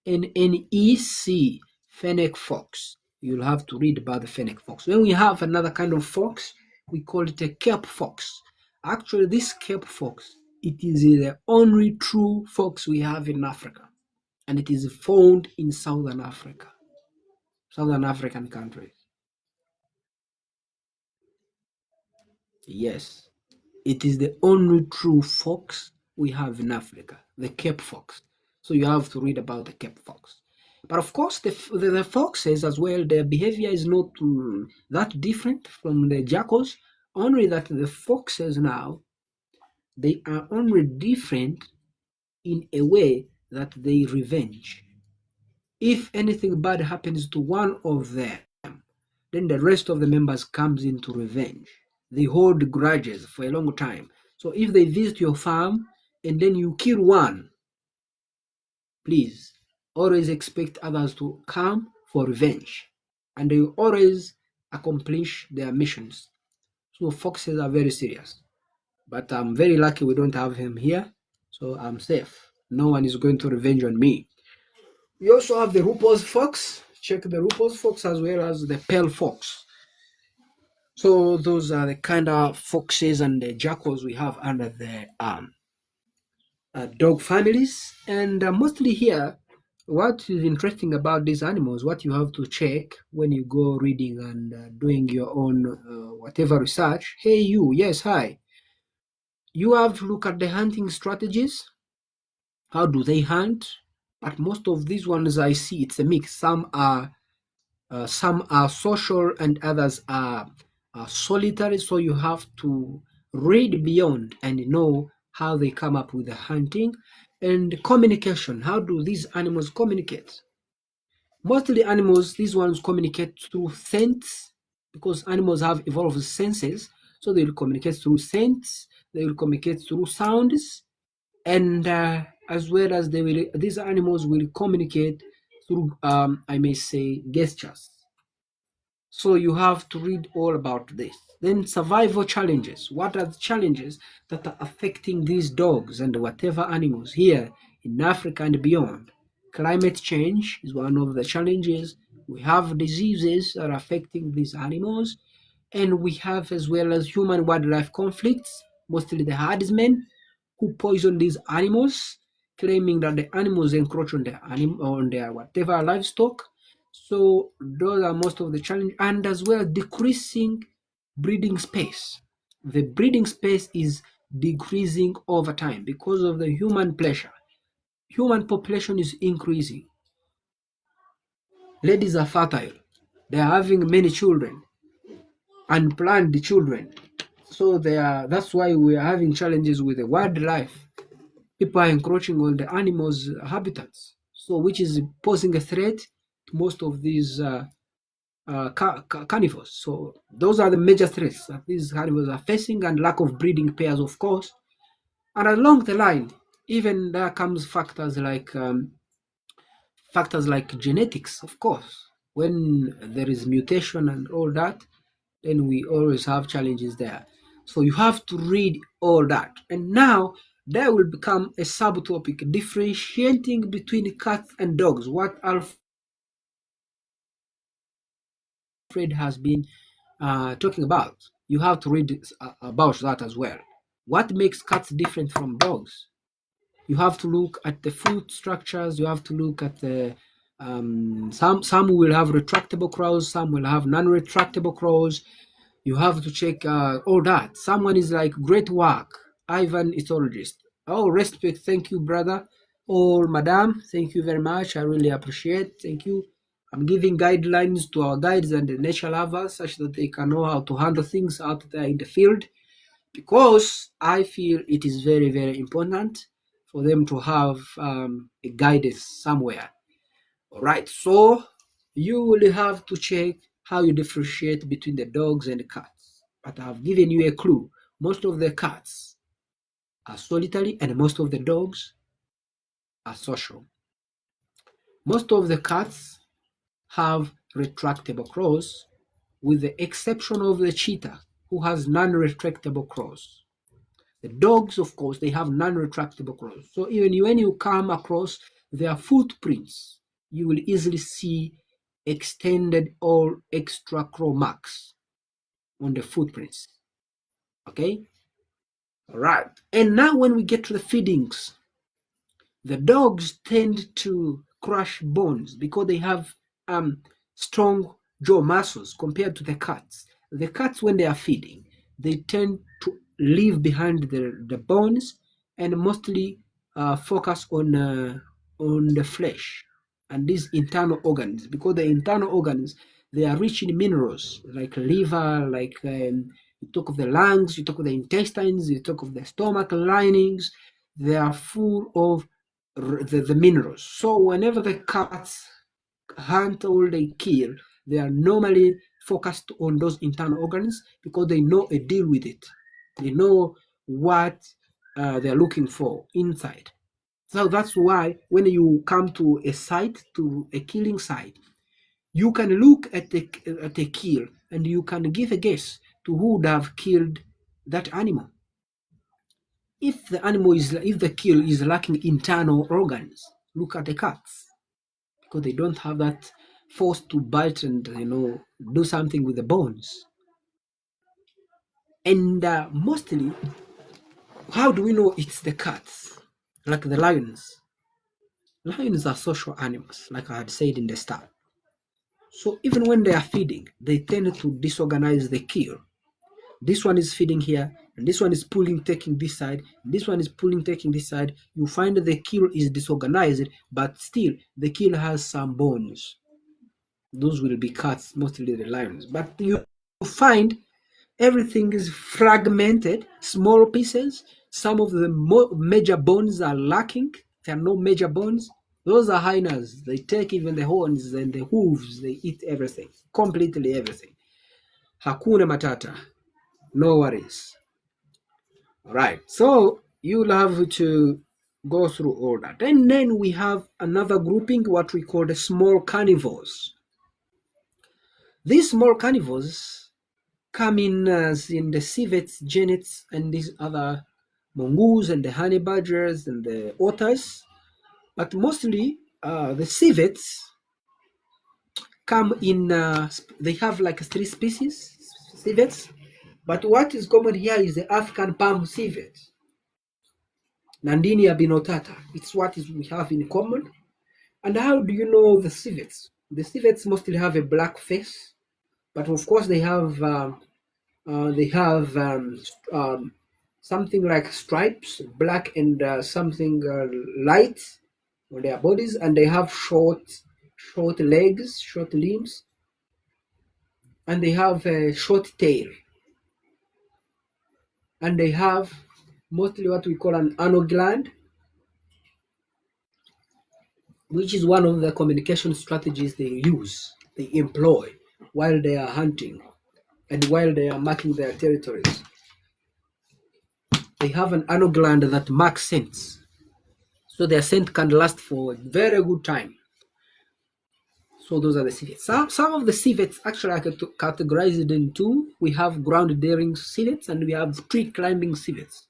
Fennec, fennec fox. You'll have to read about the fennec fox. Then we have another kind of fox. We call it a Cape fox. Actually, this Cape fox It is the only true fox we have in Africa, and it is found in Southern Africa, Southern African countries. Yes, it is the only true fox we have in Africa, the Cape fox. So you have to read about the Cape fox. But of course, the foxes as well, their behavior is not that different from the jackals, only that the foxes now, they are only different in a way that they revenge. If anything bad happens to one of them, then the rest of the members comes into revenge. They hold grudges for a long time. So if they visit your farm and then you kill one, please always expect others to come for revenge. And they always accomplish their missions. So foxes are very serious. But I'm very lucky we don't have him here. So I'm safe. No one is going to revenge on me. We also have the Rupert's fox. Check the Rupert's fox as well as the pale fox. So those are the kind of foxes and the jackals we have under the dog families. And mostly here, what is interesting about these animals, what you have to check when you go reading and doing your own whatever research. Hey, you, yes, hi. You have to look at the hunting strategies. How do they hunt? But most of these ones I see, it's a mix. Some are social and others are solitary, so you have to read beyond and know how they come up with the hunting and communication. How do these animals communicate? Mostly animals, these ones communicate through scents because animals have evolved senses, so they will communicate through scents, they will communicate through sounds, and as well as these animals will communicate through, I may say, gestures. So you have to read all about this. Then survival challenges. What are the challenges that are affecting these dogs and whatever animals here in Africa and beyond? Climate change is one of the challenges. We have diseases that are affecting these animals, and we have as well as human wildlife conflicts, mostly the herdsmen who poison these animals, claiming that the animals encroach on their whatever livestock. So those are most of the challenge, and as well decreasing breeding space. The breeding space is decreasing over time because of the human pleasure. Human population is increasing. Ladies are fertile. They are having many children, unplanned children. So that's why we are having challenges with the wildlife. People are encroaching on the animals' habitats, so which is posing a threat to most of these carnivores. So those are the major threats that these carnivores are facing, and lack of breeding pairs, of course. And along the line, even there comes factors like genetics, of course. When there is mutation and all that, then we always have challenges there. So you have to read all that. And now there will become a subtopic differentiating between cats and dogs. What Alfred has been talking about. You have to read about that as well. What makes cats different from dogs? You have to look at the foot structures. You have to look at the some will have retractable claws, some will have non-retractable claws. You have to check all that. Someone is like, great work, Ivan ethologist. Oh, respect, thank you, brother. Or madam, thank you very much. I really appreciate. Thank you. I'm giving guidelines to our guides and the nature lovers such that they can know how to handle things out there in the field, because I feel it is very, very important for them to have a guidance somewhere. All right, so you will have to check how you differentiate between the dogs and the cats. But I've given you a clue. Most of the cats are solitary and most of the dogs are social. Most of the cats have retractable claws, with the exception of the cheetah, who has non-retractable claws. The dogs, of course, they have non-retractable claws. So even when you come across their footprints, you will easily see extended or extra claw marks on the footprints. Okay? All right. And now when we get to the feedings, the dogs tend to crush bones because they have strong jaw muscles compared to the cats. The cats, when they are feeding, they tend to leave behind the bones and mostly focus on the flesh and these internal organs, because the internal organs, they are rich in minerals like liver, like you talk of the lungs, you talk of the intestines, you talk of the stomach linings. They are full of the minerals. So whenever the cats hunt or they kill, they are normally focused on those internal organs because they know a deal with it. They know what they're looking for inside. So that's why when you come to a site, to a killing site, you can look at the kill and you can give a guess to who would have killed that animal. If the kill is lacking internal organs, look at the cats, because they don't have that force to bite and do something with the bones. And mostly, how do we know it's the cats? Like the lions. Lions are social animals, like I had said in the start. So even when they are feeding, they tend to disorganize the kill. This one is feeding here, and this one is pulling, taking this side, and this one is pulling, taking this side. You find that the kill is disorganized, but still the kill has some bones. Those will be cats, mostly the lions. But you find everything is fragmented, small pieces. Some of the major bones are lacking. There are no major bones. Those are hyenas. They take even the horns and the hooves. They eat everything, completely everything. Hakuna matata. No worries. All right. So you'll have to go through all that. And then we have another grouping, what we call the small carnivores. These small carnivores come in as in the civets, genets, and these other mongoose and the honey badgers and the otters. But mostly the civets come in, they have like 3 species, civets. But what is common here is the African palm civet, Nandinia binotata. It's what we have in common. And how do you know the civets? The civets mostly have a black face, but of course they have something like stripes, black and something light on their bodies, and they have short legs, short limbs, and they have a short tail, and they have mostly what we call an anal gland, which is one of the communication strategies they employ while they are hunting and while they are marking their territories. They have an anal gland that marks scents, so their scent can last for a very good time. So those are the civets. Some of the civets actually are categorized in two. We have ground daring civets and we have tree climbing civets.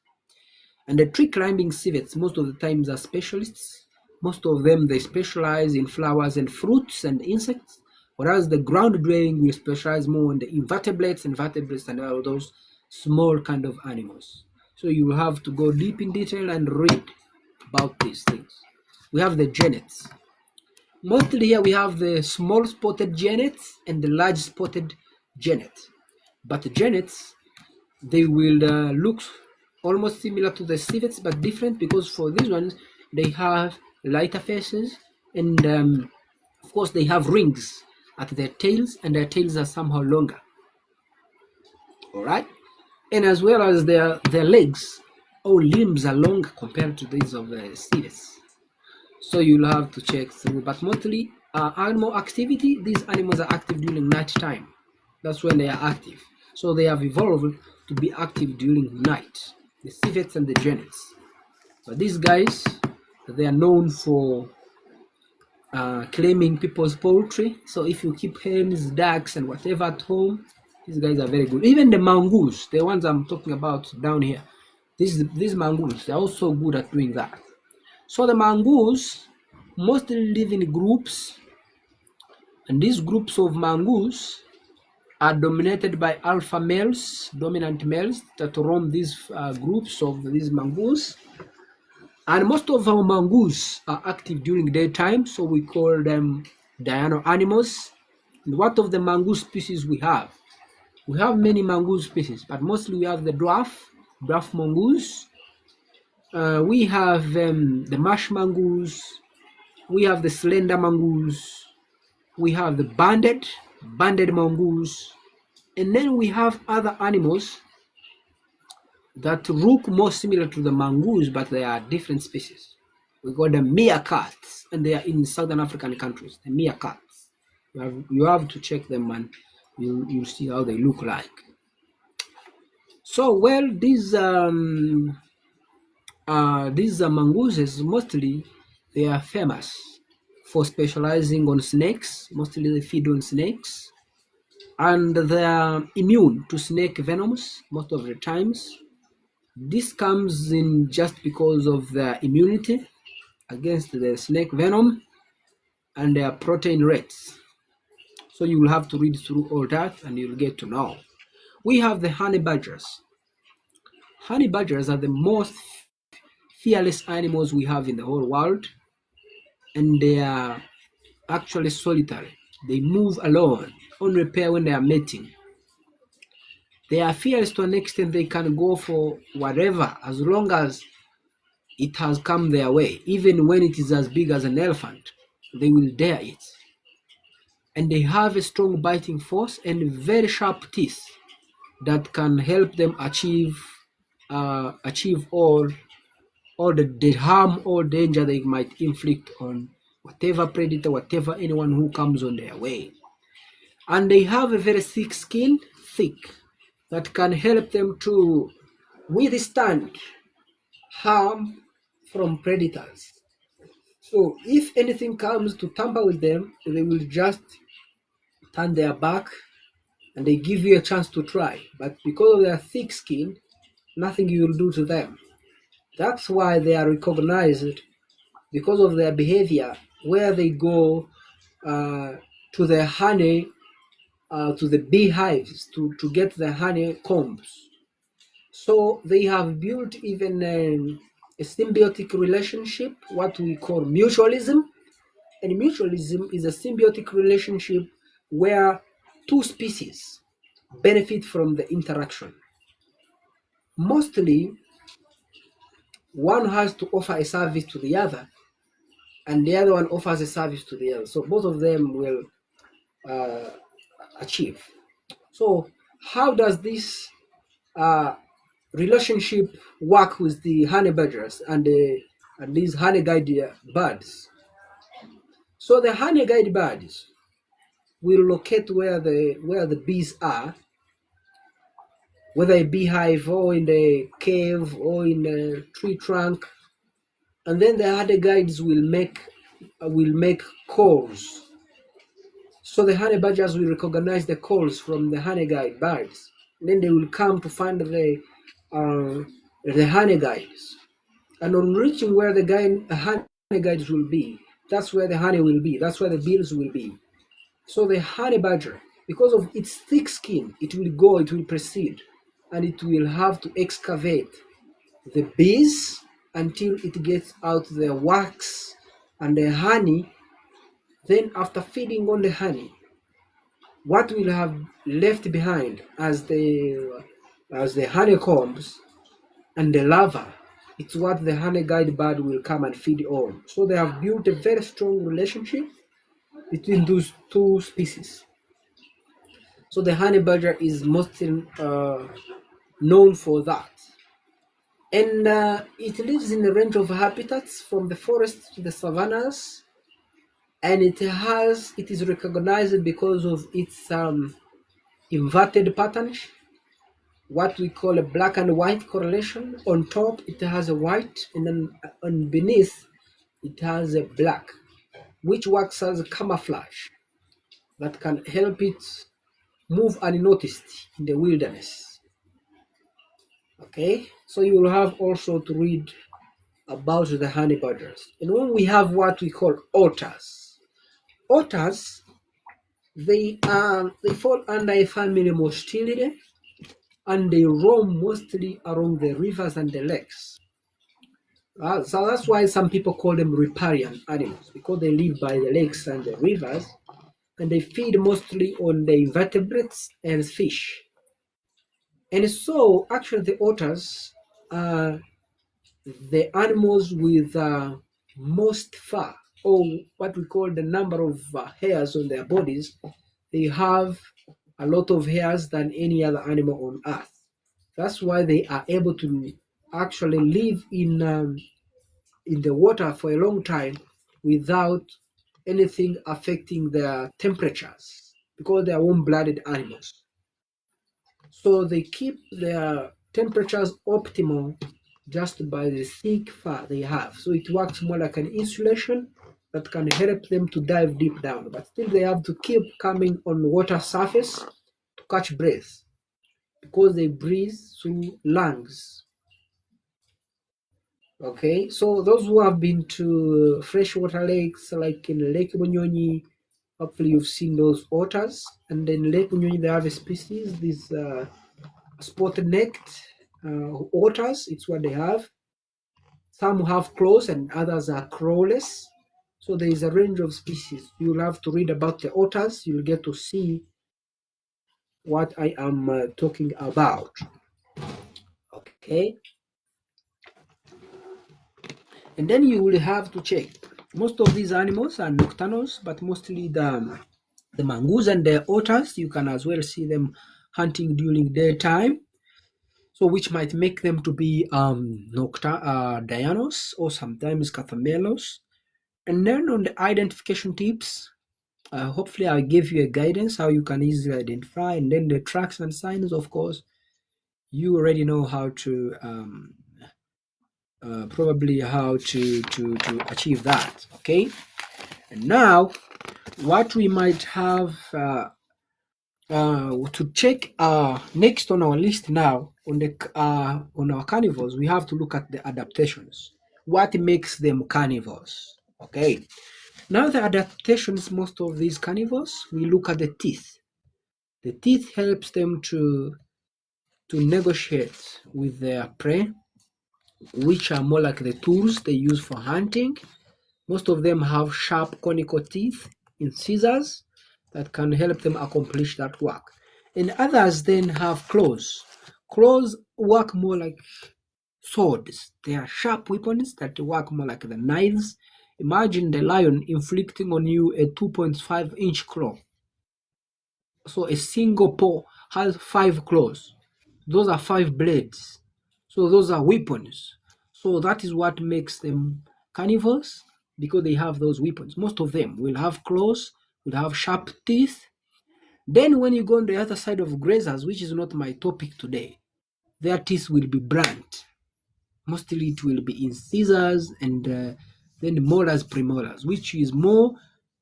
And the tree climbing civets most of the times are specialists. Most of them, they specialize in flowers and fruits and insects, whereas the ground dwelling will specialize more in the invertebrates and vertebrates and all those small kind of animals. So you will have to go deep in detail and read about these things. We have the genets. Mostly here we have the small spotted genets and the large spotted genet. But the genets, they will look almost similar to the civets, but different, because for these ones they have lighter faces, and of course they have rings at their tails, and their tails are somehow longer. All right, and as well as their legs or limbs are long compared to these of the civets. So you'll have to check through. But mostly animal activity, these animals are active during night time. That's when they are active. So they have evolved to be active during night, the civets and the genets. But these guys, they are known for claiming people's poultry. So if you keep hens, ducks, and whatever at home, these guys are very good. Even the mongoose, the ones I'm talking about down here, these mongoose, they're also good at doing that. So the mongoose mostly live in groups, and these groups of mongoose are dominated by alpha males, dominant males that roam these groups of these mongoose. And most of our mongoose are active during daytime, so we call them diurnal animals. And what of the mongoose species we have? We have many mongoose species, but mostly we have the dwarf mongoose. We have the marsh mongoose. We have the slender mongoose. We have the banded mongoose. And then we have other animals that look more similar to the mongoose, but they are different species. We call them meerkats, and they are in southern African countries. The meerkats. You have to check them, and you'll see how they look like. So, well, these mongooses mostly they are famous for specializing on snakes. Mostly they feed on snakes, and they are immune to snake venoms most of the times. This comes in just because of their immunity against the snake venom and their protein rates. So you will have to read through all that and you'll get to know. We have the honey badgers. Honey badgers are the most fearless animals we have in the whole world, and they are actually solitary. They move alone, only pair when they are mating. They are fearless to an extent they can go for whatever as long as it has come their way. Even when it is as big as an elephant, they will dare it. And they have a strong biting force and very sharp teeth that can help them achieve all the harm or danger they might inflict on whatever predator, whatever anyone who comes on their way. And they have a very thick skin, that can help them to withstand harm from predators. So if anything comes to tamper with them, they will just turn their back and they give you a chance to try. But because of their thick skin, nothing you will do to them. That's why they are recognized because of their behavior, where they go to the honey, to the beehives to get the honey combs. So they have built even a symbiotic relationship, what we call mutualism. And mutualism is a symbiotic relationship where two species benefit from the interaction. Mostly, one has to offer a service to the other, and the other one offers a service to the other. So both of them will achieve. So how does this relationship work with the honey badgers and these honey guide birds? So the honey guide birds will locate where the bees are, whether a beehive or in the cave or in a tree trunk, and then the honey guides will make calls. So the honey badgers will recognize the calls from the honey guide birds. Then they will come to find the honey guides, and on reaching where the honey guides will be, that's where the honey will be. That's where the bees will be. So the honey badger, because of its thick skin, it will proceed, and it will have to excavate the bees until it gets out the wax and the honey. Then after feeding on the honey, what will have left behind as the honeycombs and the larva, it's what the honey guide bird will come and feed on. So they have built a very strong relationship between those two species. So the honey badger is mostly known for that. And it lives in a range of habitats from the forests to the savannas, and it is recognized because of its inverted pattern, what we call a black and white correlation. On top it has a white, and then on beneath it has a black, which works as a camouflage that can help it move unnoticed in the wilderness. Okay, so you will have also to read about the honey badgers. And when we have what we call otters They fall under a family Mostelidae, and they roam mostly along the rivers and the lakes. So that's why some people call them riparian animals, because they live by the lakes and the rivers, and they feed mostly on the invertebrates and fish. And so, actually, the otters are the animals with most fur, or what we call the number of hairs on their bodies. They have a lot of hairs than any other animal on earth. That's why they are able to actually live in the water for a long time without anything affecting their temperatures, because they are warm-blooded animals. So they keep their temperatures optimal just by the thick fur they have. So it works more like an insulation that can help them to dive deep down. But still they have to keep coming on water surface to catch breath, because they breathe through lungs. Okay, so those who have been to freshwater lakes like in Lake Bunyonyi, hopefully you've seen those otters. And in Lake Bunyonyi they have a species, these spotted-necked otters. It's what they have. Some have claws and others are clawless. So there is a range of species. You'll have to read about the otters. You'll get to see what I am talking about. Okay. And then you will have to check. Most of these animals are nocturnals, but mostly the mongoose and the otters, you can as well see them hunting during daytime. So which might make them to be dianos or sometimes cathamelos. And then on the identification tips, hopefully I'll give you a guidance how you can easily identify. And then the tracks and signs, of course, you already know how to probably how to achieve that. Okay. And now what we might have to check next on our list now on our carnivores, we have to look at the adaptations. What makes them carnivores? Okay. Now the adaptations, most of these carnivores, we look at the teeth. The teeth helps them to negotiate with their prey, which are more like the tools they use for hunting. Most of them have sharp conical teeth, incisors, that can help them accomplish that work. And others then have claws. Claws work more like swords. They are sharp weapons that work more like the knives. Imagine the lion inflicting on you a 2.5-inch claw. So a single paw has 5 claws. Those are 5 blades. So those are weapons. So that is what makes them carnivores, because they have those weapons. Most of them will have claws, will have sharp teeth. Then when you go on the other side of grazers, which is not my topic today, their teeth will be blunt. Mostly it will be incisors and then molars, premolars, which is more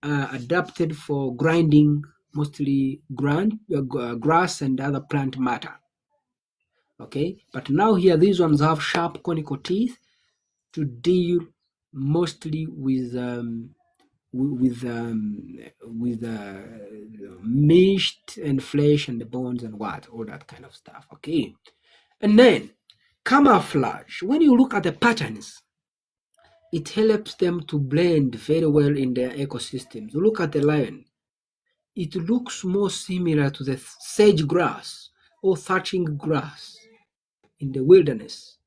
adapted for grinding mostly grass and other plant matter. Okay, but now here these ones have sharp conical teeth to deal mostly with meat and flesh and the bones and all that kind of stuff. Okay, and then camouflage. When you look at the patterns, it helps them to blend very well in their ecosystems. Look at the lion. It looks more similar to the sage grass or thatching grass in the wilderness.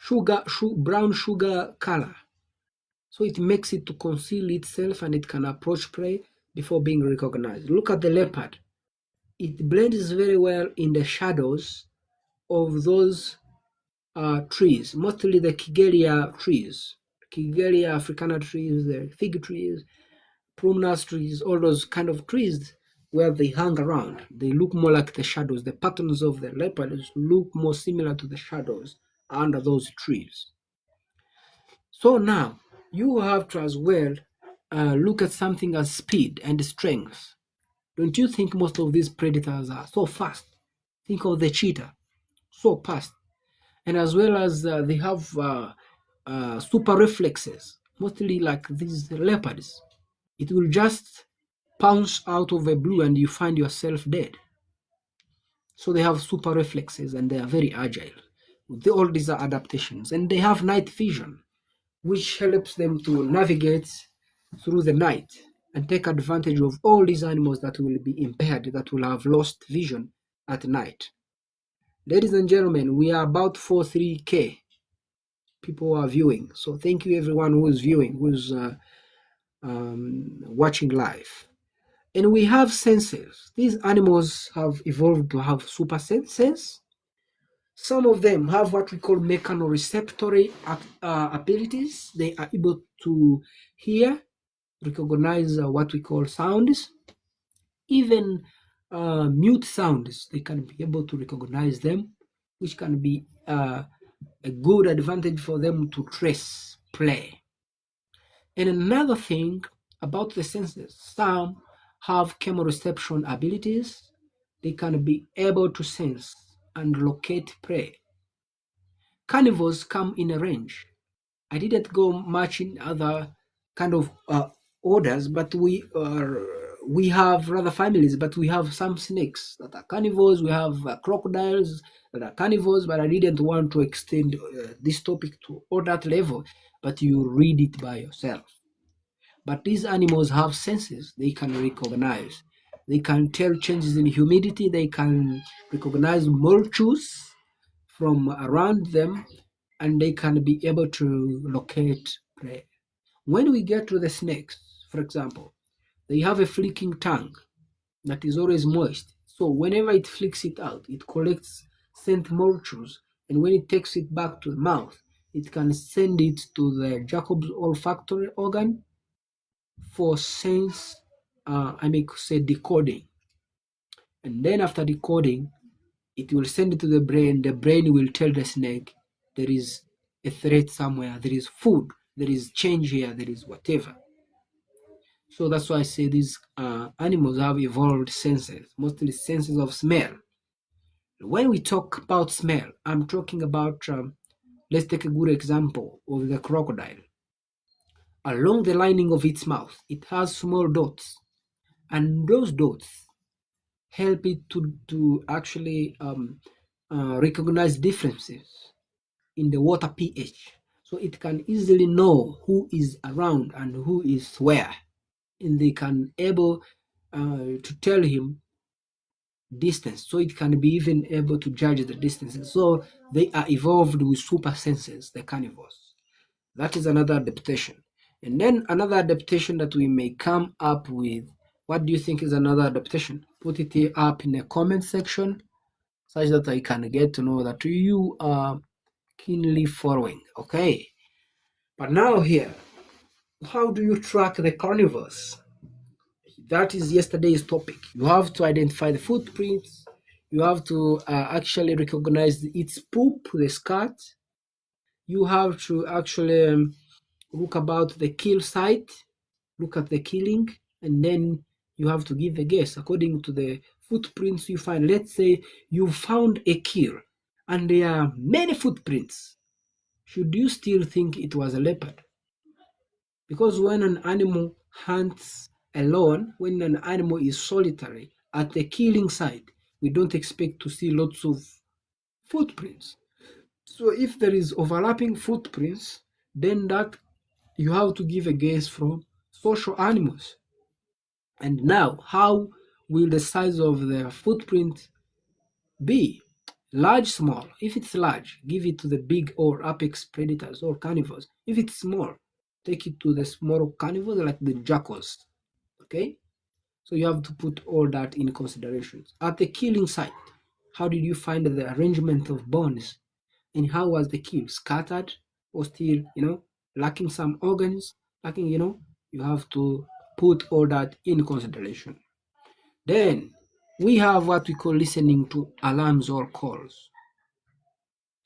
Brown sugar color. So it makes it to conceal itself and it can approach prey before being recognized. Look at the leopard. It blends very well in the shadows of those trees, mostly the Kigelia trees, Kigelia africana trees, the fig trees, prunus trees, all those kind of trees where they hang around. They look more like the shadows. The patterns of the leopards look more similar to the shadows under those trees. So now you have to as well look at something as speed and strength. Don't you think most of these predators are so fast? Think of the cheetah, so fast. And as well as they have super reflexes, mostly like these leopards. It will just pounce out of the blue and you find yourself dead. So they have super reflexes and they are very agile. All these are adaptations, and they have night vision, which helps them to navigate through the night and take advantage of all these animals that will be impaired, that will have lost vision at night. Ladies and gentlemen, we are about 43K people are viewing. So thank you everyone who is viewing, who's watching live. And we have senses. These animals have evolved to have super senses. Some of them have what we call mechanoreceptory abilities. They are able to hear, recognize what we call sounds, even mute sounds. They can be able to recognize them, which can be a good advantage for them to trace play. And another thing about the senses, some have chemoreception abilities. They can be able to sense and locate prey. Carnivores come in a range. I didn't go much in other kind of orders, but we have rather families, but we have some snakes that are carnivores. We have crocodiles that are carnivores, but I didn't want to extend this topic to all that level. But you read it by yourself. But these animals have senses. They can recognize. They can tell changes in humidity. They can recognize molecules from around them, and they can be able to locate prey. When we get to the snakes, for example, they have a flicking tongue that is always moist. So whenever it flicks it out, it collects scent molecules, and when it takes it back to the mouth, it can send it to the Jacob's olfactory organ for sense, I may say decoding. And then after decoding, it will send it to the brain. The brain will tell the snake there is a threat somewhere, there is food, there is change here, there is whatever. So that's why I say these animals have evolved senses, mostly senses of smell. When we talk about smell, I'm talking about, let's take a good example of the crocodile. Along the lining of its mouth, it has small dots, and those dots help it to actually recognize differences in the water pH. So it can easily know who is around and who is where. And they can able to tell him distance. So it can be even able to judge the distances. So they are evolved with super senses, the carnivores. That is another adaptation. And then another adaptation that we may come up with. What do you think is another adaptation? Put it up in the comment section such that I can get to know that you are keenly following. Okay. But now here, how do you track the carnivores? That is yesterday's topic. You have to identify the footprints. You have to actually recognize its poop, the scat. You have to actually look about the kill site, look at the killing, and then you have to give a guess according to the footprints you find. Let's say you found a kill and there are many footprints. Should you still think it was a leopard? Because when an animal hunts alone, when an animal is solitary at the killing site, we don't expect to see lots of footprints. So if there is overlapping footprints, then that you have to give a guess from social animals. And now, how will the size of the footprint be? Large, small. If it's large, give it to the big or apex predators or carnivores. If it's small, take it to the small carnivores like the jackals. Okay? So you have to put all that in consideration. At the killing site, how did you find the arrangement of bones? And how was the kill? Scattered or still, lacking some organs? Lacking, you have to put all that in consideration. Then we have what we call listening to alarms or calls.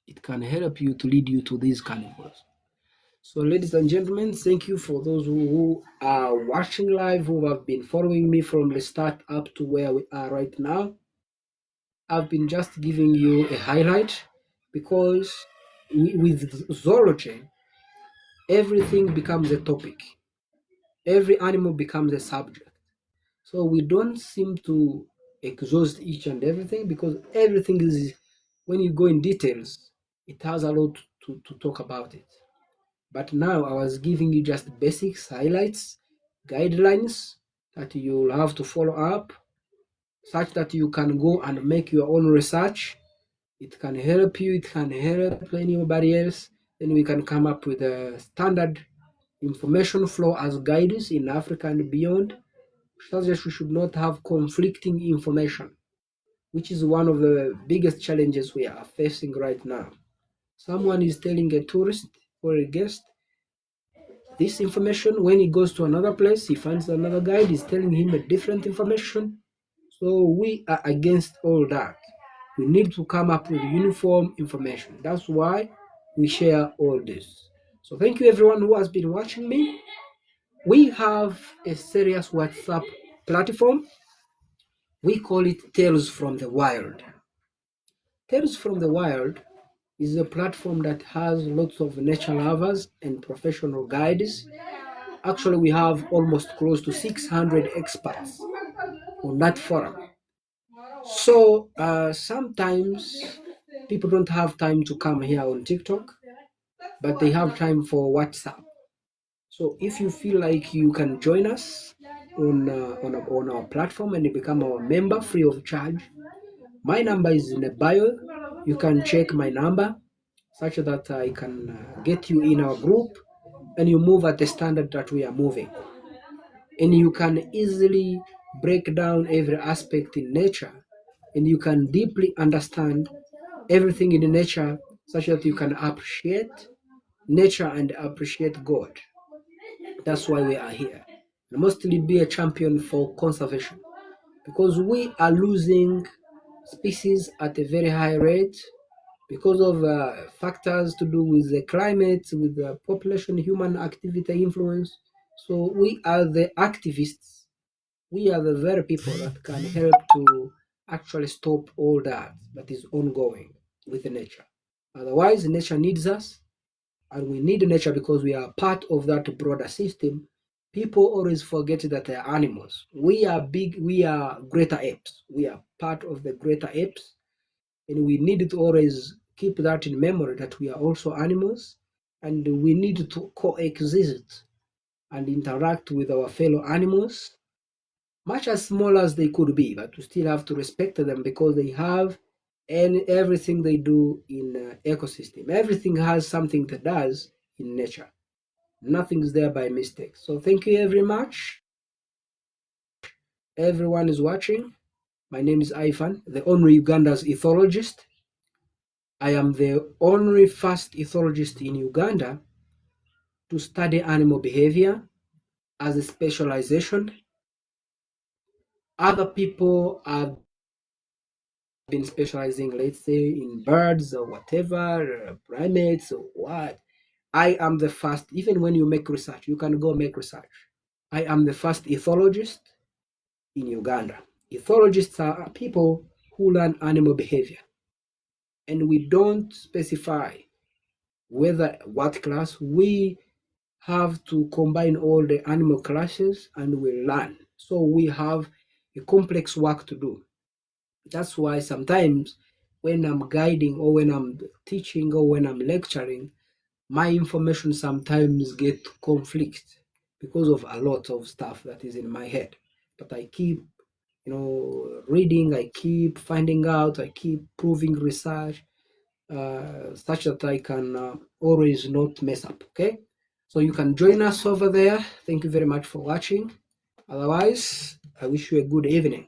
It can help you to lead you to these carnivores. So, ladies and gentlemen, thank you for those who are watching live, who have been following me from the start up to where we are right now. I've been just giving you a highlight because with zoology, everything becomes a topic. Every animal becomes a subject. So we don't seem to exhaust each and everything, because everything is, when you go in details, it has a lot to talk about it. But now I was giving you just basics, highlights, guidelines that you'll have to follow up, such that you can go and make your own research. It can help you, it can help anybody else. Then we can come up with a standard information flow as guides in Africa and beyond, such that we should not have conflicting information, which is one of the biggest challenges we are facing right now. Someone is telling a tourist or a guest this information. When he goes to another place, he finds another guide is telling him a different information. So we are against all that. We need to come up with uniform information. That's why we share all this. So thank you everyone who has been watching me. We have a serious WhatsApp platform. We call it Tales from the Wild. Tales from the Wild is a platform that has lots of nature lovers and professional guides. Actually, we have almost close to 600 experts on that forum. So sometimes people don't have time to come here on TikTok, but they have time for WhatsApp. So if you feel like you can join us on our platform and become our member free of charge, my number is in the bio. You can check my number such that I can get you in our group, and you move at the standard that we are moving. And you can easily break down every aspect in nature, and you can deeply understand everything in nature such that you can appreciate nature and appreciate God. That's why we are here. And mostly be a champion for conservation, because we are losing species at a very high rate because of factors to do with the climate, with the population, human activity influence. So we are the activists. We are the very people that can help to actually stop all that is ongoing with nature. Otherwise, nature needs us, and we need nature because we are part of that broader system. People always forget that they are animals. We are big, we are greater apes. We are part of the greater apes, and we need to always keep that in memory that we are also animals, and we need to coexist and interact with our fellow animals, much as small as they could be, but we still have to respect them because they have, and everything they do in ecosystem, everything has something that does in nature. Nothing is there by mistake. So thank you very much. Everyone is watching. My name is Ivan, the only Uganda's ethologist. I am the only first ethologist in Uganda to study animal behavior as a specialization. Other people have been specializing, let's say, in birds or whatever, primates or what. I am the first. Even when you make research, you can go make research. I am the first ethologist in Uganda. Ethologists are people who learn animal behavior, and we don't specify whether what class. We have to combine all the animal classes and we learn. So we have a complex work to do. That's why sometimes when I'm guiding or when I'm teaching or when I'm lecturing, my information sometimes get conflict because of a lot of stuff that is in my head. But I keep, reading, I keep finding out, I keep proving research, such that I can always not mess up. Okay, so you can join us over there. Thank you very much for watching. Otherwise, I wish you a good evening.